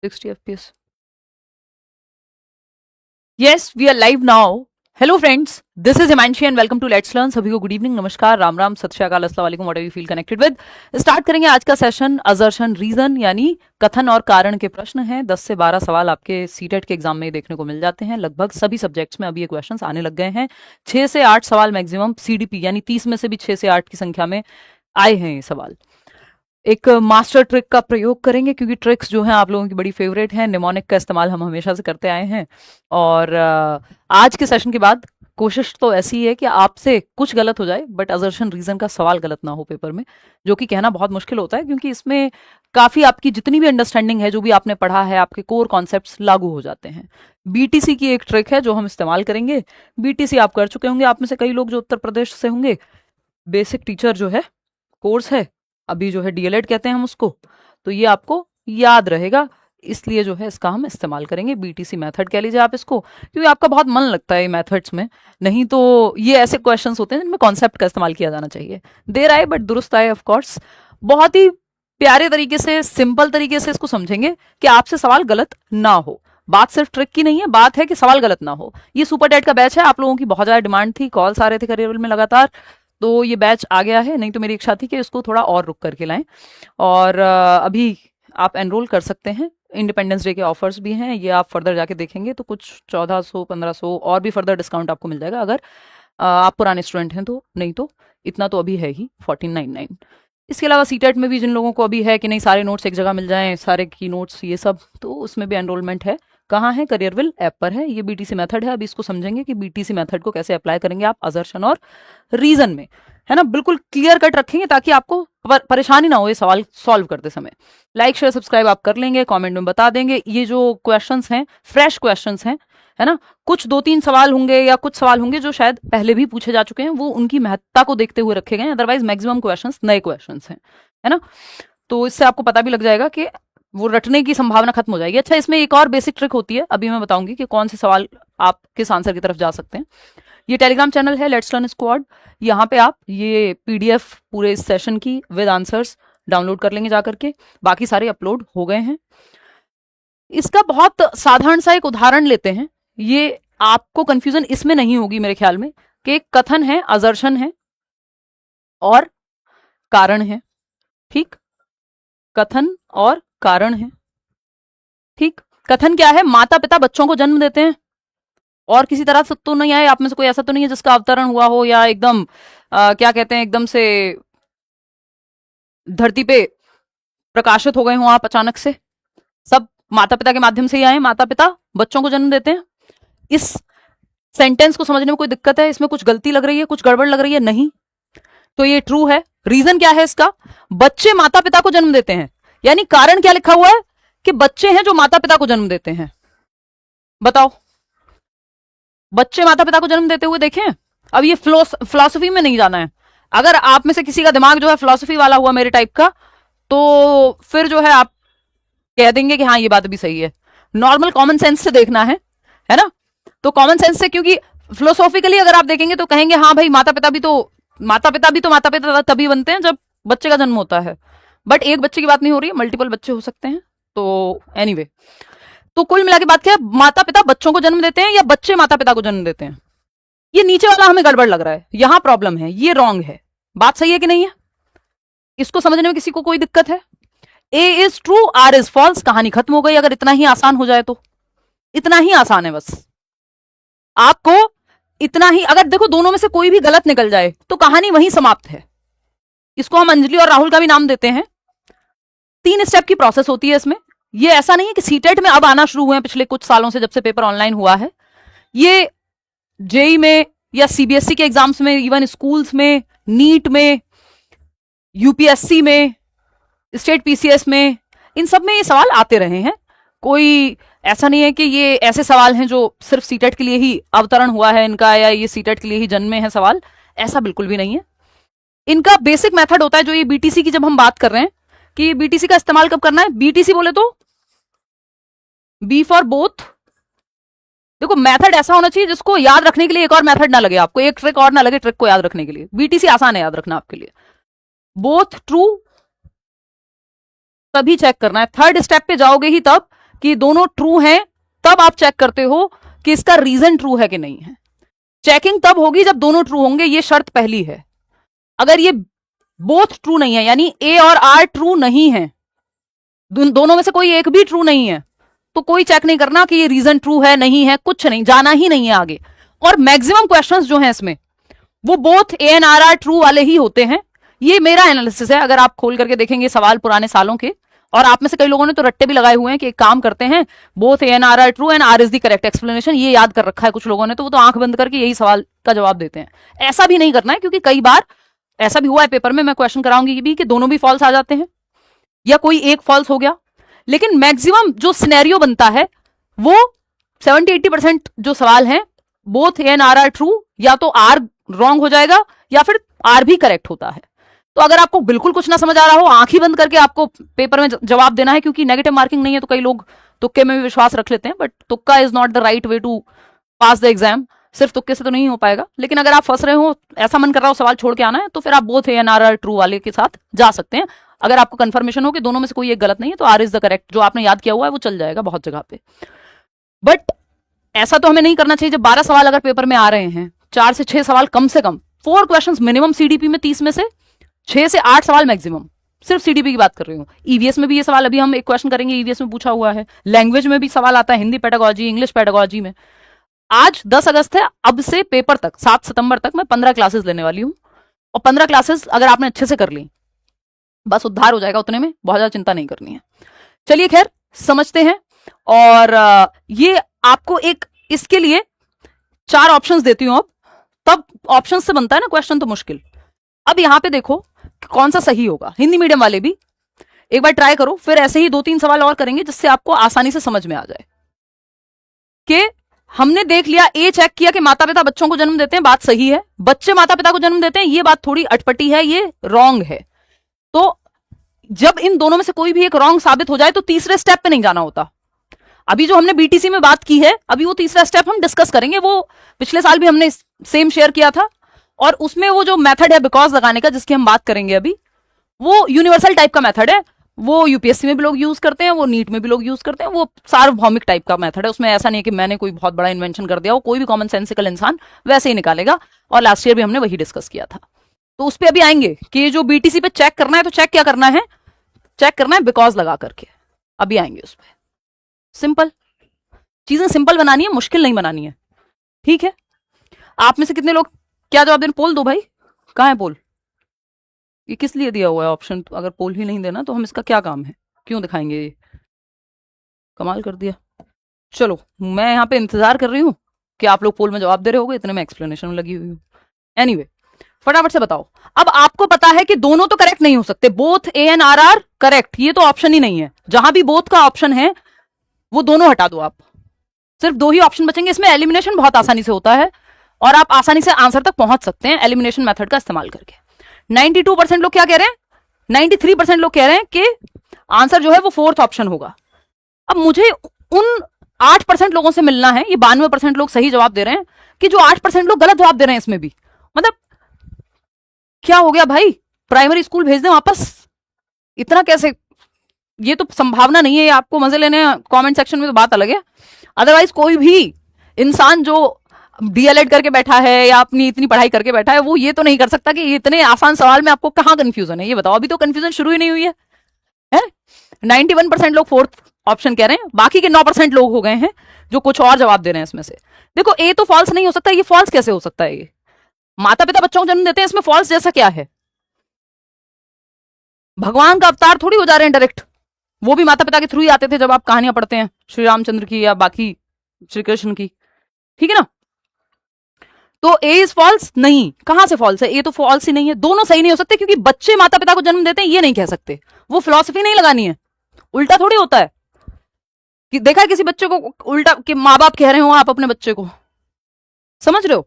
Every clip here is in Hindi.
60 FPS. Yes, we are live now. Hello friends, this is Himanshi and welcome to Let's Learn. सभी को गुड इवनिंग, नमस्कार, राम राम, सत श्री अकाल, अस्सलाम वालेकुम, what you feel connected with. Start करेंगे आज का सेशन. असर्शन रीजन यानी कथन और कारण के प्रश्न हैं. 10 से 12 सवाल आपके सीटेट के एग्जाम में देखने को मिल जाते हैं. लगभग सभी सब्जेक्ट्स में अभी ये क्वेश्चंस आने लग गए हैं. 6 से 8 सवाल मैक्सिमम सीडीपी यानी 30 में से भी 6 से 8 की संख्या में आए हैं ये सवाल. एक मास्टर ट्रिक का प्रयोग करेंगे क्योंकि ट्रिक्स जो हैं आप लोगों की बड़ी फेवरेट हैं. निमोनिक का इस्तेमाल हम हमेशा से करते आए हैं और आज के सेशन के बाद कोशिश तो ऐसी है कि आपसे कुछ गलत हो जाए बट असर्शन रीजन का सवाल गलत ना हो पेपर में, जो कि कहना बहुत मुश्किल होता है क्योंकि इसमें काफी आपकी जितनी भी अंडरस्टैंडिंग है, जो भी आपने पढ़ा है, आपके कोर कॉन्सेप्ट्स लागू हो जाते हैं. बीटीसी की एक ट्रिक है जो हम इस्तेमाल करेंगे. बीटीसी आप कर चुके होंगे, आप में से कई लोग जो उत्तर प्रदेश से होंगे. बेसिक टीचर जो है कोर्स है, अभी जो है डीएलएड कहते हैं हम उसको, तो ये आपको याद रहेगा, इसलिए जो है इसका हम इस्तेमाल करेंगे. बीटीसी मेथड कह लीजिए आप इसको, क्योंकि आपका बहुत मन लगता है ये मेथड्स में. नहीं तो ये ऐसे क्वेश्चंस होते हैं जिनमें कॉन्सेप्ट का इस्तेमाल किया जाना चाहिए. देर आए बट दुरुस्त आए. ऑफ कोर्स बहुत ही प्यारे तरीके से, सिंपल तरीके से इसको समझेंगे कि आपसे सवाल गलत ना हो. बात सिर्फ ट्रिक की नहीं है, बात है कि सवाल गलत ना हो. ये सुपर टेट का बैच है, आप लोगों की बहुत ज्यादा डिमांड थी, कॉल्स आ रहे थे करियर में लगातार, तो ये बैच आ गया है. नहीं तो मेरी इच्छा थी कि इसको थोड़ा और रुक करके लाएं. और अभी आप एनरोल कर सकते हैं. इंडिपेंडेंस डे के ऑफर्स भी हैं, ये आप फर्दर जाके देखेंगे तो कुछ 1400 1500 और भी फर्दर डिस्काउंट आपको मिल जाएगा अगर आप पुराने स्टूडेंट हैं तो. नहीं तो इतना तो अभी है ही 1499. इसके अलावा सीटेट में भी जिन लोगों को अभी है कि नहीं सारे नोट्स एक जगह मिल जाएं, सारे की नोट्स ये सब, तो उसमें भी एनरोलमेंट है. कहाँ है? करियरविल ऐप पर है. ये बीटीसी मेथड है. अभी इसको समझेंगे कि बीटीसी मेथड को कैसे अप्लाई करेंगे आप असर्शन और रीजन में, है ना. बिल्कुल क्लियर कट रखेंगे ताकि आपको परेशानी ना हो ये सवाल सॉल्व करते समय. लाइक शेयर सब्सक्राइब आप कर लेंगे, कमेंट में बता देंगे. ये जो क्वेश्चंस हैं फ्रेश क्वेश्चंस हैं, है ना. कुछ 2-3 सवाल होंगे या कुछ सवाल होंगे जो शायद पहले भी पूछे जा चुके हैं, वो उनकी महत्ता को देखते हुए रखे गए. अदरवाइज मैक्सिमम क्वेश्चंस नए क्वेश्चंस हैं, है ना. तो इससे आपको पता भी लग जाएगा कि वो रटने की संभावना खत्म हो जाएगी. अच्छा, इसमें एक और बेसिक ट्रिक होती है, अभी मैं बताऊंगी कि कौन से सवाल आप किस आंसर की तरफ जा सकते हैं. ये टेलीग्राम चैनल है लेट्स लर्न स्क्वाड. यहाँ पे आप ये पीडीएफ पूरे इस सेशन की विद आंसर्स डाउनलोड कर लेंगे जाकर के. बाकी सारे अपलोड हो गए हैं. इसका बहुत साधारण सा एक उदाहरण लेते हैं. ये आपको कंफ्यूजन इसमें नहीं होगी मेरे ख्याल में कि एक कथन है, असर्शन है और कारण है. ठीक, कथन और कारण है. ठीक, कथन क्या है? माता पिता बच्चों को जन्म देते हैं और किसी तरह से तो नहीं आए. आप में से कोई ऐसा तो नहीं है जिसका अवतरण हुआ हो या एकदम क्या कहते हैं, एकदम से धरती पे प्रकाशित हो गए हो आप अचानक से. सब माता पिता के माध्यम से ही आए. माता पिता बच्चों को जन्म देते हैं. इस सेंटेंस को समझने में कोई दिक्कत है? इसमें कुछ गलती लग रही है, कुछ गड़बड़ लग रही है? नहीं. तो ये ट्रू है. रीजन क्या है इसका? बच्चे माता पिता को जन्म देते हैं, यानी कारण क्या लिखा हुआ है कि बच्चे हैं जो माता पिता को जन्म देते हैं. बताओ, बच्चे माता पिता को जन्म देते हुए देखें. अब ये फिलॉसफी में नहीं जाना है. अगर आप में से किसी का दिमाग जो है फिलॉसफी वाला हुआ मेरे टाइप का, तो फिर जो है आप कह देंगे कि हाँ ये बात भी सही है. नॉर्मल कॉमन सेंस से देखना है ना. तो कॉमन सेंस से, क्योंकि फिलोसॉफिकली अगर आप देखेंगे तो कहेंगे हाँ भाई माता पिता भी तो माता पिता तभी बनते हैं जब बच्चे का जन्म होता है. बट एक बच्चे की बात नहीं हो रही है, मल्टीपल बच्चे हो सकते हैं. तो एनीवे, तो कुल मिला के बात क्या है? माता पिता बच्चों को जन्म देते हैं या बच्चे माता पिता को जन्म देते हैं? ये नीचे वाला हमें गड़बड़ लग रहा है, यहां प्रॉब्लम है, ये रॉन्ग है. बात सही है कि नहीं है? इसको समझने में किसी को कोई दिक्कत है? A is true, R is false, कहानी खत्म हो गई. अगर इतना ही आसान हो जाए तो. इतना ही आसान है बस. आपको इतना ही, अगर देखो दोनों में से कोई भी गलत निकल जाए तो कहानी वहीं समाप्त है. इसको हम अंजलि और राहुल का भी नाम देते हैं. 3 स्टेप की प्रोसेस होती है इसमें. ये ऐसा नहीं है कि सीटेट में अब आना शुरू हुए हैं पिछले कुछ सालों से, जब से पेपर ऑनलाइन हुआ है. ये जेई में या सीबीएसई के एग्जाम्स में, इवन स्कूल्स में, नीट में, यूपीएससी में, स्टेट पीसीएस में, इन सब में ये सवाल आते रहे हैं. कोई ऐसा नहीं है कि ये ऐसे सवाल हैं जो सिर्फ सीटेट के लिए ही अवतरण हुआ है इनका, या ये सीटेट के लिए ही जन्मे हैं सवाल. ऐसा बिल्कुल भी नहीं है. इनका बेसिक मेथड होता है जो ये बीटीसी की, जब हम बात कर रहे हैं कि बीटीसी का इस्तेमाल कब करना है. बीटीसी बोले तो बी फॉर बोथ. देखो मेथड ऐसा होना चाहिए जिसको याद रखने के लिए एक और मेथड ना लगे आपको, एक ट्रिक और ना लगे ट्रिक को याद रखने के लिए. बीटीसी आसान है याद रखना आपके लिए. बोथ ट्रू तभी चेक करना है. थर्ड स्टेप पे जाओगे ही तब कि दोनों ट्रू हैं, तब आप चेक करते हो कि इसका रीजन ट्रू है कि नहीं है। चेकिंग तब होगी जब दोनों ट्रू होंगे, ये शर्त पहली है। अगर ये बोथ ट्रू नहीं है, यानी ए और आर ट्रू नहीं है, दोनों में से कोई एक भी ट्रू नहीं है, तो कोई चेक नहीं करना कि ये रीजन ट्रू है नहीं है, कुछ नहीं, जाना ही नहीं है आगे। और मैक्सिमम क्वेश्चंस जो हैं इसमें वो both A and R true वाले ही होते हैं। ये मेरा एनालिसिस है। अगर आप खोल करके देखेंगे सवाल पुराने सालों के, और आप में से कई लोगों ने तो रट्टे भी लगाए हुए हैं कि एक काम करते हैं, both A and R true and R is the correct explanation, ये याद कर रखा है कुछ लोगों ने, तो वो तो आंख बंद करके यही सवाल का जवाब देते हैं। ऐसा भी नहीं करना है, क्योंकि कई बार ऐसा भी हुआ है पेपर में, मैं क्वेश्चन कराऊंगी भी कि दोनों भी फॉल्स आ जाते हैं या कोई एक फॉल्स हो गया। लेकिन मैक्सिमम जो सिनेरियो बनता है वो 70-80% जो सवाल हैं both A and R true, या तो आर रॉन्ग हो जाएगा या फिर आर भी करेक्ट होता है। तो अगर आपको बिल्कुल कुछ ना समझ आ रहा हो, आंख ही बंद करके आपको पेपर में जवाब देना है, क्योंकि नेगेटिव मार्किंग नहीं है तो कई लोग तुक्के में भी विश्वास रख लेते हैं, बट तुक्का is not the right way to pass the exam. सिर्फ तुक्के से तो नहीं हो पाएगा। लेकिन अगर आप फंस रहे हो, ऐसा मन कर रहा हो सवाल छोड़ के आना है, तो फिर आप both A and R true वाले के साथ जा सकते हैं। अगर आपको कंफर्मेशन हो कि दोनों में से कोई एक गलत नहीं है, तो आर इज द करेक्ट, जो आपने याद किया हुआ है वो चल जाएगा बहुत जगह पे। बट ऐसा तो हमें नहीं करना चाहिए। जब 12 सवाल अगर पेपर में आ रहे हैं, 4 से 6 सवाल कम से कम, 4 क्वेश्चंस मिनिमम सीडीपी में, 30 में से 6 से 8 सवाल मैक्सिमम, सिर्फ सीडीपी की बात कर रही हूँ। ईवीएस में भी ये सवाल, अभी हम एक क्वेश्चन करेंगे ईवीएस में पूछा हुआ है। लैंग्वेज में भी सवाल आता है, हिंदी पेडागोजी, इंग्लिश पेडागोजी में। आज 10 अगस्त है, अब से पेपर तक 7 सितंबर तक मैं 15 क्लासेस लेने वाली हूँ, और 15 क्लासेस अगर आपने अच्छे से कर ली, बस उद्धार हो जाएगा उतने में, बहुत ज्यादा चिंता नहीं करनी है। चलिए खैर समझते हैं। और ये आपको एक, इसके लिए 4 ऑप्शंस देती हूं अब, तब ऑप्शंस से बनता है ना क्वेश्चन, तो मुश्किल। अब यहां पे देखो कौन सा सही होगा। हिंदी मीडियम वाले भी एक बार ट्राई करो, फिर ऐसे ही 2-3 सवाल और करेंगे जिससे आपको आसानी से समझ में आ जाए कि हमने देख लिया, ए चेक किया कि माता पिता बच्चों को जन्म देते हैं, बात सही है। बच्चे माता पिता को जन्म देते हैं, ये बात थोड़ी अटपटी है, ये रॉन्ग है। तो जब इन दोनों में से कोई भी एक रॉन्ग साबित हो जाए तो तीसरे स्टेप पे नहीं जाना होता। अभी जो हमने बीटीसी में बात की है, अभी वो तीसरा स्टेप हम डिस्कस करेंगे। वो पिछले साल भी हमने सेम शेयर किया था, और उसमें वो जो मेथड है बिकॉज लगाने का, जिसकी हम बात करेंगे अभी, वो यूनिवर्सल टाइप का मेथड है। वो यूपीएससी में भी लोग यूज करते हैं, वो नीट में भी लोग यूज करते हैं। वो सार्वभौमिक टाइप का मेथड है। उसमें ऐसा नहीं है कि मैंने कोई बहुत बड़ा इन्वेंशन कर दिया हो, कोई भी कॉमन सेंसिकल इंसान वैसे ही निकालेगा। और लास्ट ईयर भी हमने वही डिस्कस किया था। तो उस पर अभी आएंगे कि जो बीटीसी पे चेक करना है, तो चेक क्या करना है, चेक करना है बिकॉज लगा करके। अभी आएंगे उस पर। सिंपल चीजें सिंपल बनानी है, मुश्किल नहीं बनानी है, ठीक है। आप में से कितने लोग क्या जवाब देना, पोल दो भाई। कहाँ है पोल? ये किस लिए दिया हुआ है ऑप्शन? अगर पोल ही नहीं देना तो हम इसका क्या काम है, क्यों दिखाएंगे? ये कमाल कर दिया। चलो मैं यहाँ पे इंतजार कर रही हूँ कि आप लोग पोल में जवाब दे रहे होगे, इतने में एक्सप्लेनेशन में लगी हुई हूँ। एनीवे फटाफट से बताओ। अब आपको पता है कि दोनों तो करेक्ट नहीं हो सकते, both A and R are correct, ये तो ऑप्शन ही नहीं है। जहां भी बोथ का ऑप्शन है वो दोनों हटा दो आप, सिर्फ 2 ही ऑप्शन बचेंगे। इसमें एलिमिनेशन बहुत आसानी से होता है और आप आसानी से आंसर तक पहुंच सकते हैं एलिमिनेशन मेथड का इस्तेमाल करके। 92% लोग क्या कह रहे हैं, 93% लोग कह रहे हैं कि आंसर जो है वो 4th ऑप्शन होगा। अब मुझे उन 8% लोगों से मिलना है, ये 92% लोग सही जवाब दे रहे हैं, कि जो 8% लोग गलत जवाब दे रहे हैं इसमें भी। मतलब क्या हो गया भाई, प्राइमरी स्कूल भेज दें वापस? इतना कैसे? ये तो संभावना नहीं है। आपको मजे लेने कमेंट सेक्शन में तो बात अलग है। अदरवाइज कोई भी इंसान जो डीएलएड करके बैठा है या अपनी इतनी पढ़ाई करके बैठा है, वो ये तो नहीं कर सकता कि इतने आसान सवाल में आपको कहां कंफ्यूजन है। ये बताओ, अभी तो कंफ्यूजन शुरू ही नहीं हुई है? 91% लोग 4th ऑप्शन कह रहे हैं, बाकी के 9% लोग हो गए हैं जो कुछ और जवाब दे रहे हैं इसमें से। देखो ए तो फॉल्स नहीं हो सकता, ये फॉल्स कैसे हो सकता है? ये माता पिता बच्चों को जन्म देते हैं, इसमें फॉल्स जैसा क्या है? भगवान का अवतार थोड़ी हो जा रहे हैं डायरेक्ट, वो भी माता पिता के थ्रू ही आते थे। जब आप कहानियां पढ़ते हैं श्री रामचंद्र की या बाकी श्री कृष्ण की, ठीक है ना? तो ए इज फॉल्स नहीं, कहां से फॉल्स है? ए तो फॉल्स ही नहीं है। दोनों सही नहीं हो सकते, क्योंकि बच्चे माता पिता को जन्म देते हैं ये नहीं कह सकते। वो फिलॉसफी नहीं लगानी है, उल्टा थोड़ी होता है कि देखा है किसी बच्चे को उल्टा कि माँ बाप कह रहे हो आप अपने बच्चे को, समझ रहे हो?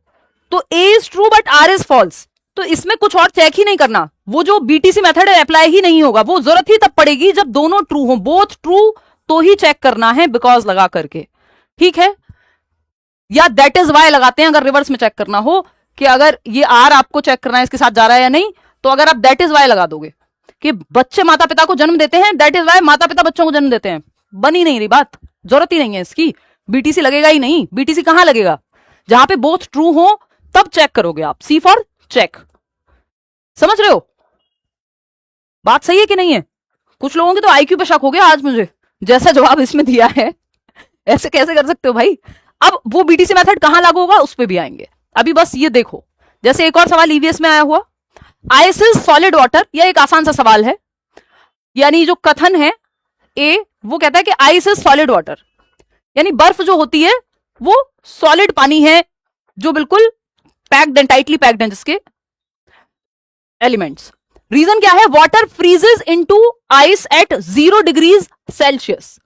तो A is true but R is false. तो इसमें कुछ और चेक ही नहीं करना, वो जो बीटीसी मेथड है अप्लाई ही नहीं होगा। वो जरूरत ही तब पड़ेगी जब दोनों ट्रू हो, बोथ ट्रू, तो ही चेक करना है बिकॉज लगा करके, ठीक है? या दैट इज वाई लगाते हैं अगर रिवर्स में चेक करना हो, कि अगर ये आर आपको चेक करना है इसके साथ जा रहा है या नहीं, तो अगर आप दैट इज वाई लगा दोगे कि बच्चे माता पिता को जन्म देते हैं, दैट इज वाई माता पिता बच्चों को जन्म देते हैं, बन ही नहीं रही बात, जरूरत ही नहीं है इसकी, बीटीसी लगेगा ही नहीं। बीटीसी कहां लगेगा? जहां पे बोथ ट्रू हो तब चेक करोगे आप, सी फॉर चेक। समझ रहे हो बात? सही है कि नहीं है? कुछ लोगों के तो आईक्यू पे शक हो गया आज मुझे, जैसा जवाब इसमें दिया है। ऐसे कैसे कर सकते हो भाई? अब वो बीटीसी मेथड कहां लागू होगा उस पर भी आएंगे, अभी बस ये देखो। जैसे एक और सवाल ईवीएस में आया हुआ, आइस इज सॉलिड वाटर, यह एक आसान सा सवाल है। यानी जो कथन है ए, वो कहता है कि आइस इज सॉलिड वाटर, यानी बर्फ जो होती है वो सॉलिड पानी है, जो बिल्कुल पैक्ड एंड टाइटली पैक्ड है जिसके एलिमेंट्स। रीजन क्या है? Water freezes into ice at 0 degrees Celsius.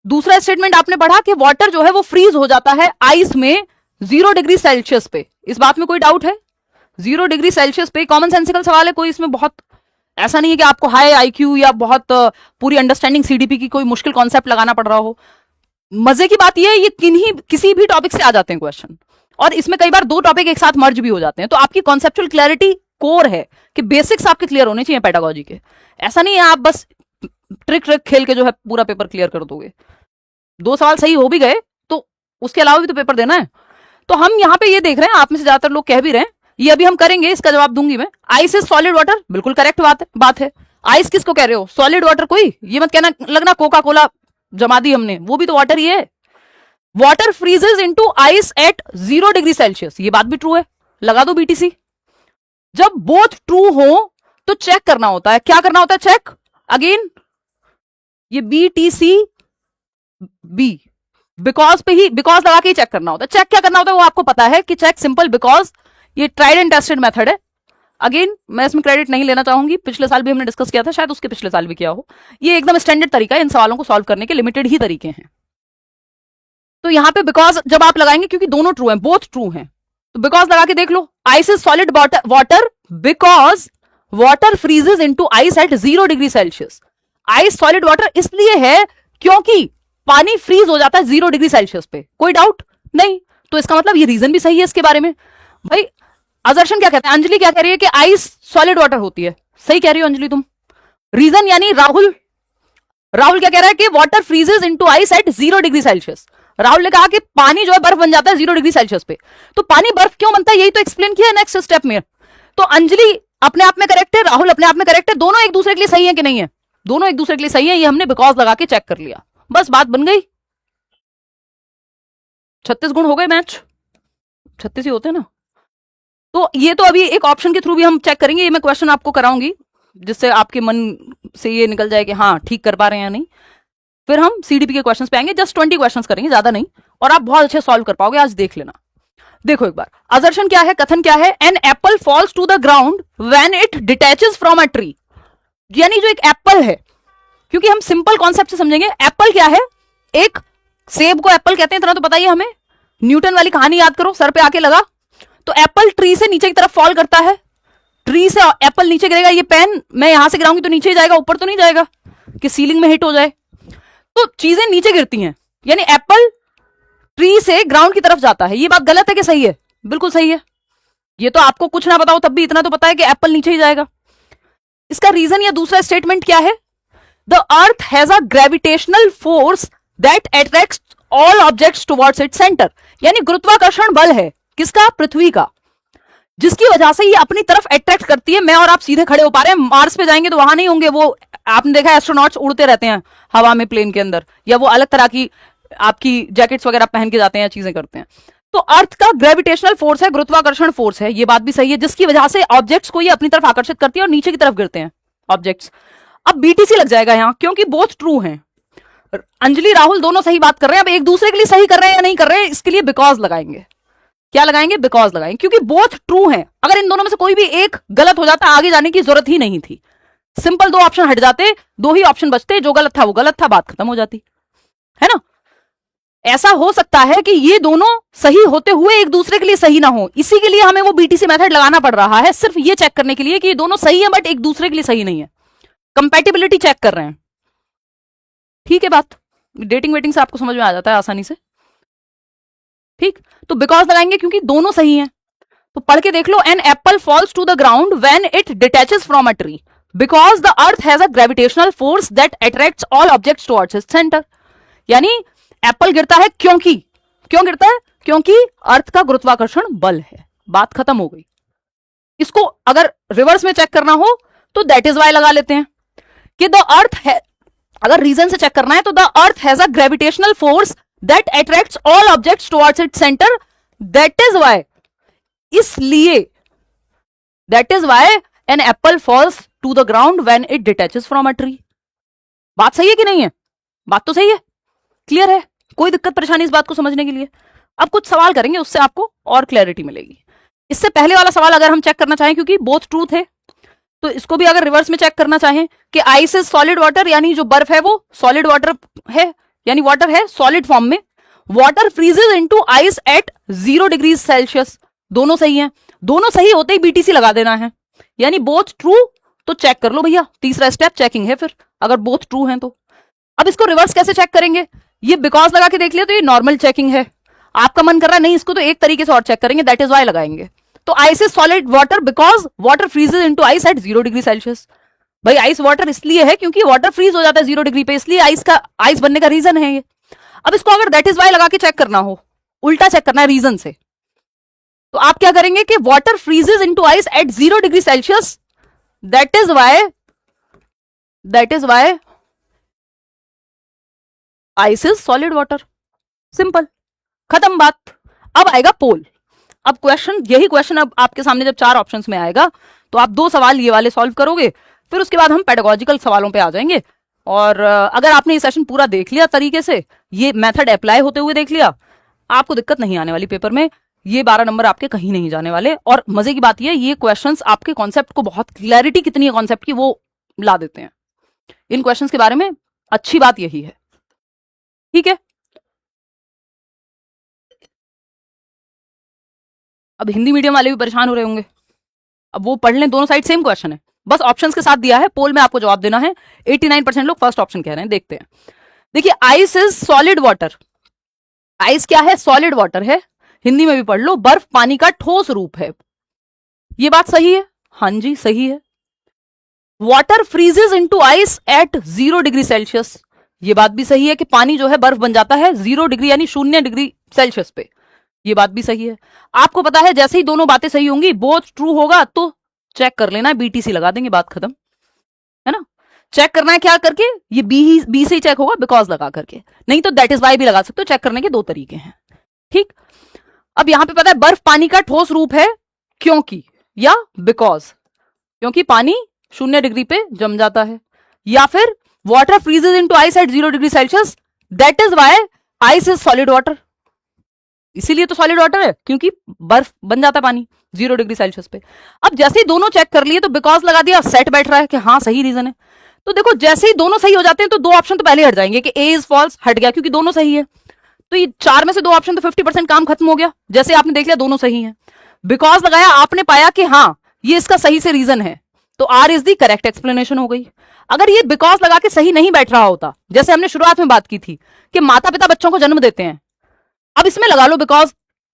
दूसरा स्टेटमेंट आपने पढ़ा कि वाटर जो है वो फ्रीज हो जाता है आइस में 0 डिग्री सेल्सियस पे। इस बात में कोई डाउट है? 0 डिग्री सेल्सियस पे कॉमन सेंसिकल सवाल है, कोई इसमें बहुत ऐसा नहीं है कि आपको हाई आईक्यू या बहुत पूरी अंडरस्टैंडिंग सीडीपी की कोई मुश्किल कॉन्सेप्ट लगाना पड़ रहा हो। मजे की बात यह है, ये किसी भी टॉपिक से आ जाते हैं क्वेश्चन, और इसमें कई बार 2 टॉपिक एक साथ मर्ज भी हो जाते हैं। तो आपकी कॉन्सेप्चुअल क्लैरिटी कोर है कि बेसिक्स आपके क्लियर होने चाहिए पेडागोजी के। ऐसा नहीं है आप बस ट्रिक खेल के जो है पूरा पेपर क्लियर कर दोगे। 2 सवाल सही हो भी गए तो उसके अलावा भी तो पेपर देना है। तो हम यहां पे ये देख रहे हैं, आप में से ज्यादातर लोग कह भी रहे हैं, ये अभी हम करेंगे, इसका जवाब दूंगी मैं। आइस इज सॉलिड वाटर, बिल्कुल करेक्ट बात है। आइस किसको कह रहे हो? Solid water. कोई ये मत कहना लगना कोका कोला जमा दी हमने, वो भी तो वाटर ही है। Water freezes into ice at 0 degree Celsius, ये बात भी ट्रू है, लगा दो बीटीसी। जब बोथ ट्रू हो तो चेक करना होता है। क्या करना होता है? चेक। अगेन ये बीटीसी बी, बिकॉज पे ही, बिकॉज लगा के ही चेक करना होता है। चेक क्या करना होता है वो आपको पता है कि चेक सिंपल बिकॉज, ये ट्राइड एंड टेस्टेड मेथड है। अगेन मैं इसमें क्रेडिट नहीं लेना चाहूंगी, पिछले साल भी हमने डिस्कस किया था, शायद उसके पिछले साल भी किया हो। ये एकदम स्टैंडर्ड तरीका है, इन सवालों को सॉल्व करने के लिमिटेड ही तरीके हैं। तो यहां पे बिकॉज जब आप लगाएंगे, क्योंकि दोनों ट्रू हैं, बोथ ट्रू हैं, तो बिकॉज लगा के देख लो। Ice is solid water because water freezes into ice at 0 degree Celsius. Ice solid water इसलिए है क्योंकि पानी फ्रीज हो जाता है 0 डिग्री सेल्सियस पे। कोई डाउट नहीं? तो इसका मतलब ये रीजन भी सही है इसके बारे में। भाई असर्शन क्या कहते हैं? अंजलि क्या कह रही है कि आइस सॉलिड वाटर होती है। सही कह रही हो अंजलि तुम। रीजन यानी राहुल क्या कह रहा है कि water freezes into ice at 0 degree Celsius. Rahul ने कहा कि पानी जो है बर्फ बन जाता है 0 डिग्री सेल्सियस पे। तो पानी बर्फ क्यों बनता है, यही तो एक्सप्लेन किया है नेक्स्ट स्टेप में। तो अंजलि अपने आप में करेक्ट है, राहुल अपने आप में करेक्ट है, दोनों एक दूसरे के लिए सही है कि नहीं है? दोनों एक दूसरे के लिए सही है, ये हमने बिकॉज लगा के चेक कर लिया, बस बात बन गई। 36 गुण हो गए मैच, 36 ही होते हैं ना। तो ये तो अभी एक ऑप्शन के थ्रू भी हम चेक करेंगे, ये मैं क्वेश्चन आपको कराऊंगी जिससे आपके मन से ये निकल जाए कि हाँ ठीक कर पा रहे हैं या नहीं। फिर हम सीडीपी के क्वेश्चंस पे आएंगे, जस्ट 20 क्वेश्चंस करेंगे, ज्यादा नहीं, और आप बहुत अच्छे सॉल्व कर पाओगे, आज देख लेना। देखो एक बार, असर्शन क्या है, कथन क्या है? An apple falls to the ground when it detaches from a tree. यानी जो एक एप्पल है, क्योंकि हम सिंपल कॉन्सेप्ट से समझेंगे, एप्पल क्या है? एक सेब को एप्पल कहते हैं, इतना तो पता ही हमें। न्यूटन वाली कहानी याद करो, सर पे आके लगा। तो एप्पल ट्री से नीचे की तरफ फॉल करता है, ट्री से एप्पल नीचे गिरेगा। ये पेन मैं यहां से गिराऊंगी तो नीचे ही जाएगा, ऊपर तो नहीं जाएगा कि सीलिंग में हिट हो जाए। तो चीजें नीचे गिरती हैं, यानी एप्पल ट्री से ग्राउंड की तरफ जाता है। ये बात गलत है कि सही है? बिल्कुल सही है। ये तो आपको कुछ ना बताओ तब भी इतना तो पता है कि एप्पल नीचे ही जाएगा। इसका रीजन या दूसरा स्टेटमेंट क्या है? The earth has a gravitational force that attracts all objects towards its centre. यानी गुरुत्वाकर्षण बल है किसका? पृथ्वी का, जिसकी वजह से ये अपनी तरफ अट्रैक्ट करती है। मैं और आप सीधे खड़े हो पा रहे हैं, मार्स पे जाएंगे तो वहां नहीं होंगे। वो आपने देखा एस्ट्रोनॉट्स उड़ते रहते हैं हवा में प्लेन के अंदर, या वो अलग तरह की आपकी जैकेट्स वगैरह पहन के जाते हैं, चीजें करते हैं। तो अर्थ का ग्रेविटेशनल फोर्स है, गुरुत्वाकर्षण फोर्स है, ये बात भी सही है, जिसकी वजह से ऑब्जेक्ट्स को ये अपनी तरफ आकर्षित करती है और नीचे की तरफ गिरते हैं ऑब्जेक्ट्स। अब बीटीसी लग जाएगा यहां, क्योंकि बोथ ट्रू हैं। अंजलि राहुल दोनों सही बात कर रहे हैं, अब एक दूसरे के लिए सही कर रहे हैं या नहीं कर रहे हैं, इसके लिए बिकॉज लगाएंगे। क्या लगाएंगे? बिकॉज लगाएंगे, क्योंकि बोथ ट्रू हैं। अगर इन दोनों में से कोई भी एक गलत हो जाता, आगे जाने की जरूरत ही नहीं थी। सिंपल 2 ऑप्शन हट जाते, 2 ही ऑप्शन बचते, जो गलत था वो गलत था, बात खत्म हो जाती है ना। ऐसा हो सकता है कि ये दोनों सही होते हुए एक दूसरे के लिए सही ना हो, इसी के लिए हमें वो बीटीसी मेथड लगाना पड़ रहा है, सिर्फ ये चेक करने के लिए कि ये दोनों सही है बट एक दूसरे के लिए सही नहीं है। कंपैटिबिलिटी चेक कर रहे हैं, ठीक है बात। डेटिंग वेटिंग से आपको समझ में आ जाता है आसानी से, ठीक। तो बिकॉज लगाएंगे क्योंकि दोनों सही हैं। तो पढ़ के देख लो, an apple falls to the ground when it detaches from a tree. Because the earth has a gravitational force that attracts all objects towards its centre. यानी एप्पल गिरता है क्योंकि, क्यों गिरता है? क्योंकि अर्थ का गुरुत्वाकर्षण बल है। बात खत्म हो गई। इसको अगर रिवर्स में चेक करना हो तो दैट इज वाई लगा लेते हैं कि द अर्थ है, अगर रीजन से चेक करना है तो the earth has a gravitational force that attracts all objects towards its centre, that is why, इसलिए that is why an apple falls to the ground when it detaches from a tree. बात सही है कि नहीं है? बात तो सही है, क्लियर है, कोई दिक्कत परेशानी इस बात को समझने के लिए? अब कुछ सवाल करेंगे, उससे आपको और क्लैरिटी मिलेगी। इससे पहले वाला सवाल अगर हम चेक करना चाहें, क्योंकि बोथ ट्रू थे, तो इसको भी अगर रिवर्स में चेक करना चाहें कि आइस इज सॉलिड वाटर, यानी जो बर्फ है वो सॉलिड वाटर है, यानी वाटर है सॉलिड फॉर्म में। Water freezes into ice at 0 degree Celsius. दोनों सही हैं, दोनों सही होते ही बीटीसी लगा देना है, यानी बोथ ट्रू। तो चेक कर लो भैया, तीसरा स्टेप चेकिंग है फिर, अगर बोथ ट्रू हैं तो। अब इसको रिवर्स कैसे चेक करेंगे? ये बिकॉज लगा के देख लिया तो ये नॉर्मल चेकिंग है। आपका मन कर रहा है नहीं, इसको तो एक तरीके से और चेक करेंगे, दैट इज वाई लगाएंगे। तो ice is solid water because water freezes into ice at 0 degree Celsius. भाई आइस वाटर इसलिए है क्योंकि वाटर फ्रीज हो जाता है 0 डिग्री पे, इसलिए आइस बनने का रीजन है ये। अब इसको अगर दैट इज वाई लगा के चेक करना हो, उल्टा चेक करना है रीजन से, तो आप क्या करेंगे कि water freezes into ice at 0 degree Celsius, that is why ice is solid water. Simple, खत्म बात। अब आएगा पोल। अब क्वेश्चन, यही क्वेश्चन अब आपके सामने जब 4 ऑप्शंस में आएगा तो आप 2 सवाल ये वाले सॉल्व करोगे, फिर उसके बाद हम पेडागोजिकल सवालों पे आ जाएंगे। और अगर आपने ये सेशन पूरा देख लिया तरीके से, ये मेथड अप्लाई होते हुए देख लिया, आपको दिक्कत नहीं आने वाली पेपर में। ये 12 नंबर आपके कहीं नहीं जाने वाले। और मजे की बात ये क्वेश्चंस आपके कॉन्सेप्ट को, बहुत क्लैरिटी कितनी है कॉन्सेप्ट की, वो ला देते हैं इन क्वेश्चंस के बारे में। अच्छी बात यही है, ठीक है। अब हिंदी मीडियम वाले भी परेशान हो रहे होंगे, अब वो पढ़ लें, दोनों साइड सेम क्वेश्चन है, बस ऑप्शंस के साथ दिया है, पोल में आपको जवाब देना है। 89% लोग फर्स्ट ऑप्शन कह रहे हैं, देखते हैं। देखिए, ice is solid water. Ice क्या है? सॉलिड वाटर है। हिंदी में भी पढ़ लो, बर्फ पानी का ठोस रूप है। ये बात सही है? हाँ जी, सही है। Water freezes into ice at 0 degree Celsius. ये बात भी सही है कि पानी जो है बर्फ बन जाता है 0 डिग्री यानी 0 डिग्री सेल्सियस पे। ये बात भी सही है। आपको पता है जैसे ही दोनों बातें सही होंगी, बोथ ट्रू होगा तो चेक कर लेना, बीटीसी लगा देंगे, बात खत्म, है ना। चेक करना है क्या करके? ये बी से ही चेक होगा, बिकॉज लगा करके, नहीं तो दैट इज वाई भी लगा सकते हो। चेक करने के 2 तरीके हैं, ठीक। अब यहां पे पता है बर्फ पानी का ठोस रूप है क्योंकि, या बिकॉज, क्योंकि पानी 0 डिग्री पे जम जाता है, या फिर water freezes into ice at 0 degree Celsius, that is why ice is solid water. इसीलिए तो सॉलिड वाटर है क्योंकि बर्फ बन जाता है पानी 0 डिग्री सेल्सियस पे। अब जैसे ही दोनों चेक कर लिए तो बिकॉज लगा दिया, सेट बैठ रहा है कि हाँ सही रीजन है। तो देखो, जैसे ही दोनों सही हो जाते हैं तो 2 ऑप्शन तो पहले हट जाएंगे कि ए इज फॉल्स, हट गया क्योंकि दोनों सही है। तो ये 4 में से 2 ऑप्शन तो 50% काम खत्म हो गया। जैसे आपने देख लिया दोनों सही है, बिकॉज लगाया, आपने पाया कि हाँ ये इसका सही से रीजन है, तो R is the correct explanation हो गई। अगर ये बिकॉज लगा के सही नहीं बैठ रहा होता, जैसे हमने शुरुआत में बात की थी कि माता पिता बच्चों को जन्म देते हैं, अब इसमें लगा लो बिकॉज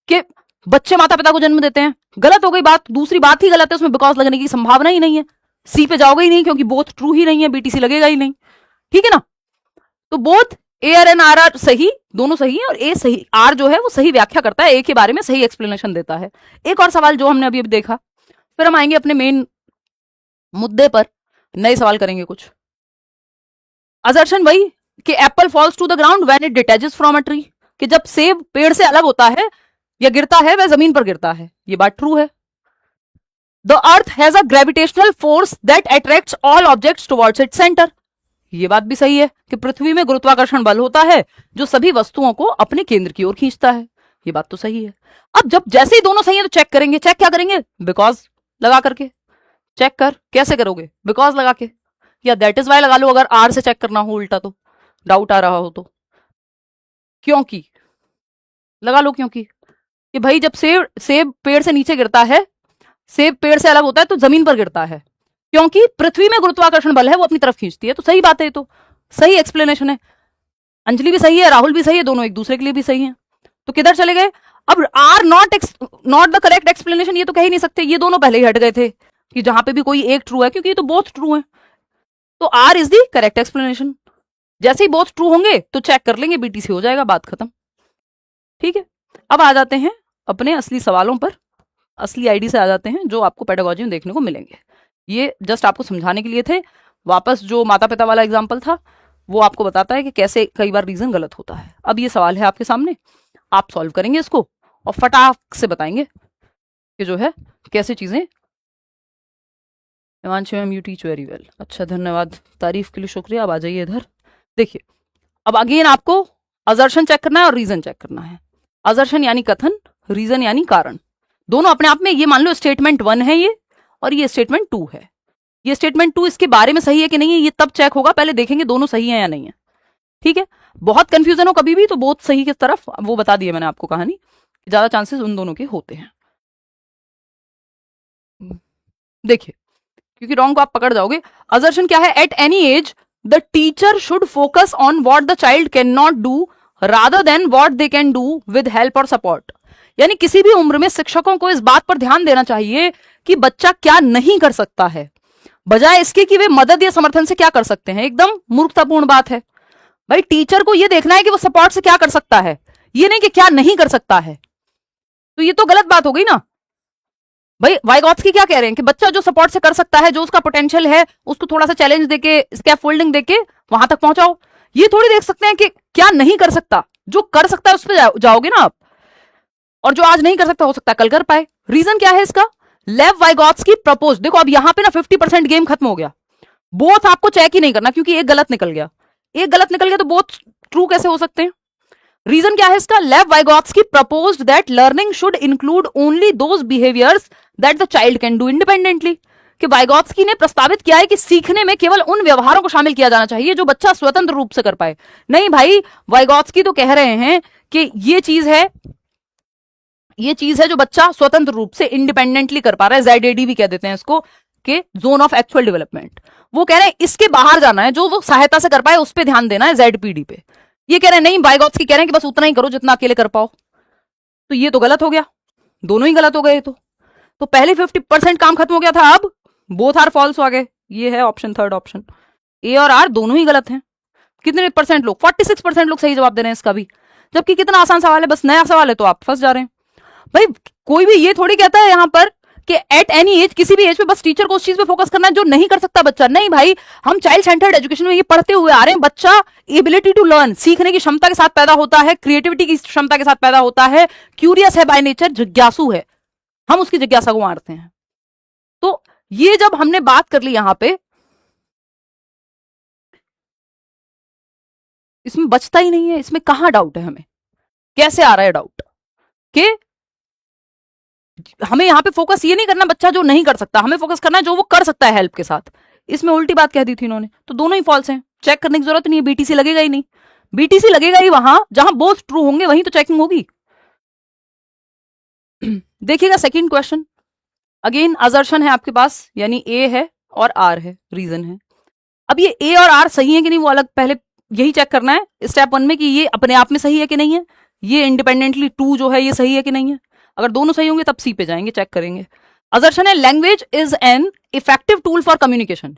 कि बच्चे माता पिता को जन्म देते हैं, गलत हो गई बात, दूसरी बात ही गलत है, उसमें बिकॉज लगने की संभावना ही नहीं है, सी पे जाओगे ही नहीं क्योंकि बोथ ट्रू ही नहीं है, बीटीसी लगेगा ही नहीं, ठीक है ना। तो both A R and R are सही, दोनों सही है, और ए सही, आर जो है वो सही व्याख्या करता है, ए के बारे में सही एक्सप्लेनेशन देता है। एक और सवाल जो हमने अभी अभी देखा, फिर हम आएंगे अपने मेन मुद्दे पर, नए सवाल करेंगे कुछ। असर्शन वही कि apple falls to the ground when it detaches from a tree, कि जब सेब पेड़ से अलग होता है या गिरता है वह जमीन पर गिरता है। ये बात ट्रू है। The earth has a gravitational force that attracts all objects towards its centre. ये बात भी सही है कि पृथ्वी में गुरुत्वाकर्षण बल होता है जो सभी वस्तुओं को अपने केंद्र की ओर खींचता है। ये बात तो सही है। अब जब जैसे ही दोनों सही है तो चेक करेंगे, चेक क्या करेंगे? बिकॉज लगा करके चेक कर। कैसे करोगे? बिकॉज लगा के, या दैट इज वाई लगा लो अगर आर से चेक करना हो, उल्टा तो डाउट आ रहा हो तो। क्योंकि लगा लो, क्योंकि कि भाई जब सेब पेड़ से नीचे गिरता है, सेब पेड़ से अलग होता है तो जमीन पर गिरता है, क्योंकि पृथ्वी में गुरुत्वाकर्षण बल है, वो अपनी तरफ खींचती है। तो सही बात है, ये तो सही एक्सप्लेनेशन है। अंजलि भी सही है, राहुल भी सही है, दोनों एक दूसरे के लिए भी सही है। तो किधर चले गए? अब R not the correct explanation, ये तो कह ही नहीं सकते, ये दोनों पहले ही हट गए थे। कि जहां पे भी कोई एक ट्रू है, क्योंकि ये तो बोथ ट्रू है, तो R is the correct explanation. जैसे ही बोथ ट्रू होंगे तो चेक कर लेंगे, बीटीसी हो जाएगा, बात खत्म। ठीक है, अब आ जाते हैं अपने असली सवालों पर, असली आईडी से आ जाते हैं जो आपको पेडागोजी में देखने को मिलेंगे। ये जस्ट आपको समझाने के लिए थे। वापस जो माता पिता वाला एग्जाम्पल था वो आपको बताता है कि कैसे कई बार रीजन गलत होता है। अब ये सवाल है आपके सामने, आप सॉल्व करेंगे इसको और फटाक से बताएंगे कि जो है कैसे चीजें। Himanshu ma'am you teach very well, अच्छा धन्यवाद, तारीफ के लिए शुक्रिया। अब आ जाइए इधर, देखिए अब अगेन आपको अजर्शन चेक करना है और रीजन चेक करना है। अजर्शन यानी कथन, रीजन यानी कारण। दोनों अपने आप में, ये मान लो स्टेटमेंट 1 है ये, और ये स्टेटमेंट 2 है। ये स्टेटमेंट 2 इसके बारे में सही है कि नहीं है ये तब चेक होगा, पहले देखेंगे दोनों सही है या नहीं है। ठीक है, बहुत कंफ्यूजन हो कभी भी तो बहुत सही की तरफ, वो बता दिया मैंने आपको कहानी, ज्यादा चांसेस उन दोनों के होते हैं। देखिए, क्योंकि रॉन्ग को आप पकड़ जाओगे। अजर्शन क्या है? At any as the teacher should focus on what the child can not do rather than what they can do with help और सपोर्ट। यानी किसी भी उम्र में शिक्षकों को इस बात पर ध्यान देना चाहिए कि बच्चा क्या नहीं कर सकता है, बजाय इसके कि वे मदद या समर्थन से क्या कर सकते हैं। एकदम मूर्खतापूर्ण बात है भाई। टीचर को यह देखना है कि वो सपोर्ट से क्या कर सकता है, ये नहीं कि क्या नहीं कर सकता है। तो ये तो गलत बात हो गई ना भाई। वाइगॉत्स्की क्या कह रहे हैं कि बच्चा जो सपोर्ट से कर सकता है, जो उसका पोटेंशियल है, उसको थोड़ा सा चैलेंज देके, स्कैफोल्डिंग देके वहां तक पहुंचाओ। ये थोड़ी देख सकते हैं कि क्या नहीं कर सकता, जो कर सकता है उस पर जाओगे ना आप, और जो आज नहीं कर सकता हो सकता है कल कर पाए। रीजन क्या है इसका? Lev वाइगॉत्स्की propose. देखो अब यहां पे ना 50% गेम खत्म हो गया। बोथ आपको चेक ही नहीं करना, क्योंकि एक गलत निकल गया। एक गलत निकल गया तो बोथ ट्रू कैसे हो सकते हैं? रीजन क्या है इसका? Lev Vygotsky proposed that learning should include only those behaviours that the child can do independently. कि वाइगॉत्स्की ने प्रस्तावित किया है कि सीखने में केवल उन व्यवहारों को शामिल किया जाना चाहिए जो बच्चा स्वतंत्र रूप से कर पाए। नहीं भाई, वाइगॉत्स्की तो कह रहे हैं कि ये चीज है जो बच्चा स्वतंत्र रूप से इंडिपेंडेंटली कर पा रहा है। ZAD भी कह देते हैं इसको, कि जोन ऑफ एक्चुअल डेवलपमेंट। वो कह रहे हैं इसके बाहर जाना है, जो वो सहायता से कर पाए उस पर ध्यान देना है, ZPD पे। ये कह रहे हैं नहीं, वाइगॉत्स्की कह रहे हैं कि बस उतना ही करो जितना अकेले कर पाओ। तो ये तो गलत हो गया, दोनों ही गलत हो गए। तो पहले 50% काम खत्म हो गया था, अब बोथ आर फॉल्स आ गए। ये है ऑप्शन, थर्ड ऑप्शन। ए और आर दोनों ही गलत हैं। कितने परसेंट लोग? 46% लोग सही जवाब दे रहे हैं इसका भी, जबकि कितना आसान सवाल है, बस नया सवाल है तो आप फंस जा रहे हैं भाई। कोई भी ये थोड़ी कहता है यहां पर कि एट एनी एज, किसी भी एज पे बस टीचर को उस चीज पे फोकस करना है जो नहीं कर सकता बच्चा। नहीं भाई, हम चाइल्ड सेंटर्ड एजुकेशन में ये पढ़ते हुए आ रहे हैं। बच्चा एबिलिटी टू लर्न, सीखने की क्षमता के साथ पैदा होता है, क्रिएटिविटी की क्षमता के साथ पैदा होता है, क्यूरियस है बाय नेचर, जिज्ञासु है, हम उसकी जिज्ञासा को मारते हैं। तो ये जब हमने बात कर ली यहां पे, इसमें बचता ही नहीं है। इसमें कहां डाउट है? हमें कैसे आ रहा है डाउट कि हमें यहां पे फोकस ये नहीं करना बच्चा जो नहीं कर सकता, हमें फोकस करना है जो वो कर सकता है हेल्प के साथ। इसमें उल्टी बात कह दी थी इन्होंने, तो दोनों ही फॉल्स हैं। चेक करने की जरूरत नहीं है, बीटीसी लगेगा ही नहीं। बीटीसी लगेगा ही वहां जहां बोथ ट्रू होंगे, वहीं तो चेकिंग होगी। देखिएगा सेकंड क्वेश्चन, अगेन असर्शन है आपके पास, यानी ए है और आर है, रीजन है। अब ये ए और आर सही है कि नहीं वो अलग, पहले यही चेक करना है स्टेप 1 में कि ये अपने आप में सही है कि नहीं है, ये इंडिपेंडेंटली 2 जो है ये सही है कि नहीं है। अगर दोनों सही होंगे तब सी पे जाएंगे, चेक करेंगे। असर्शन है language is an effective tool for communication.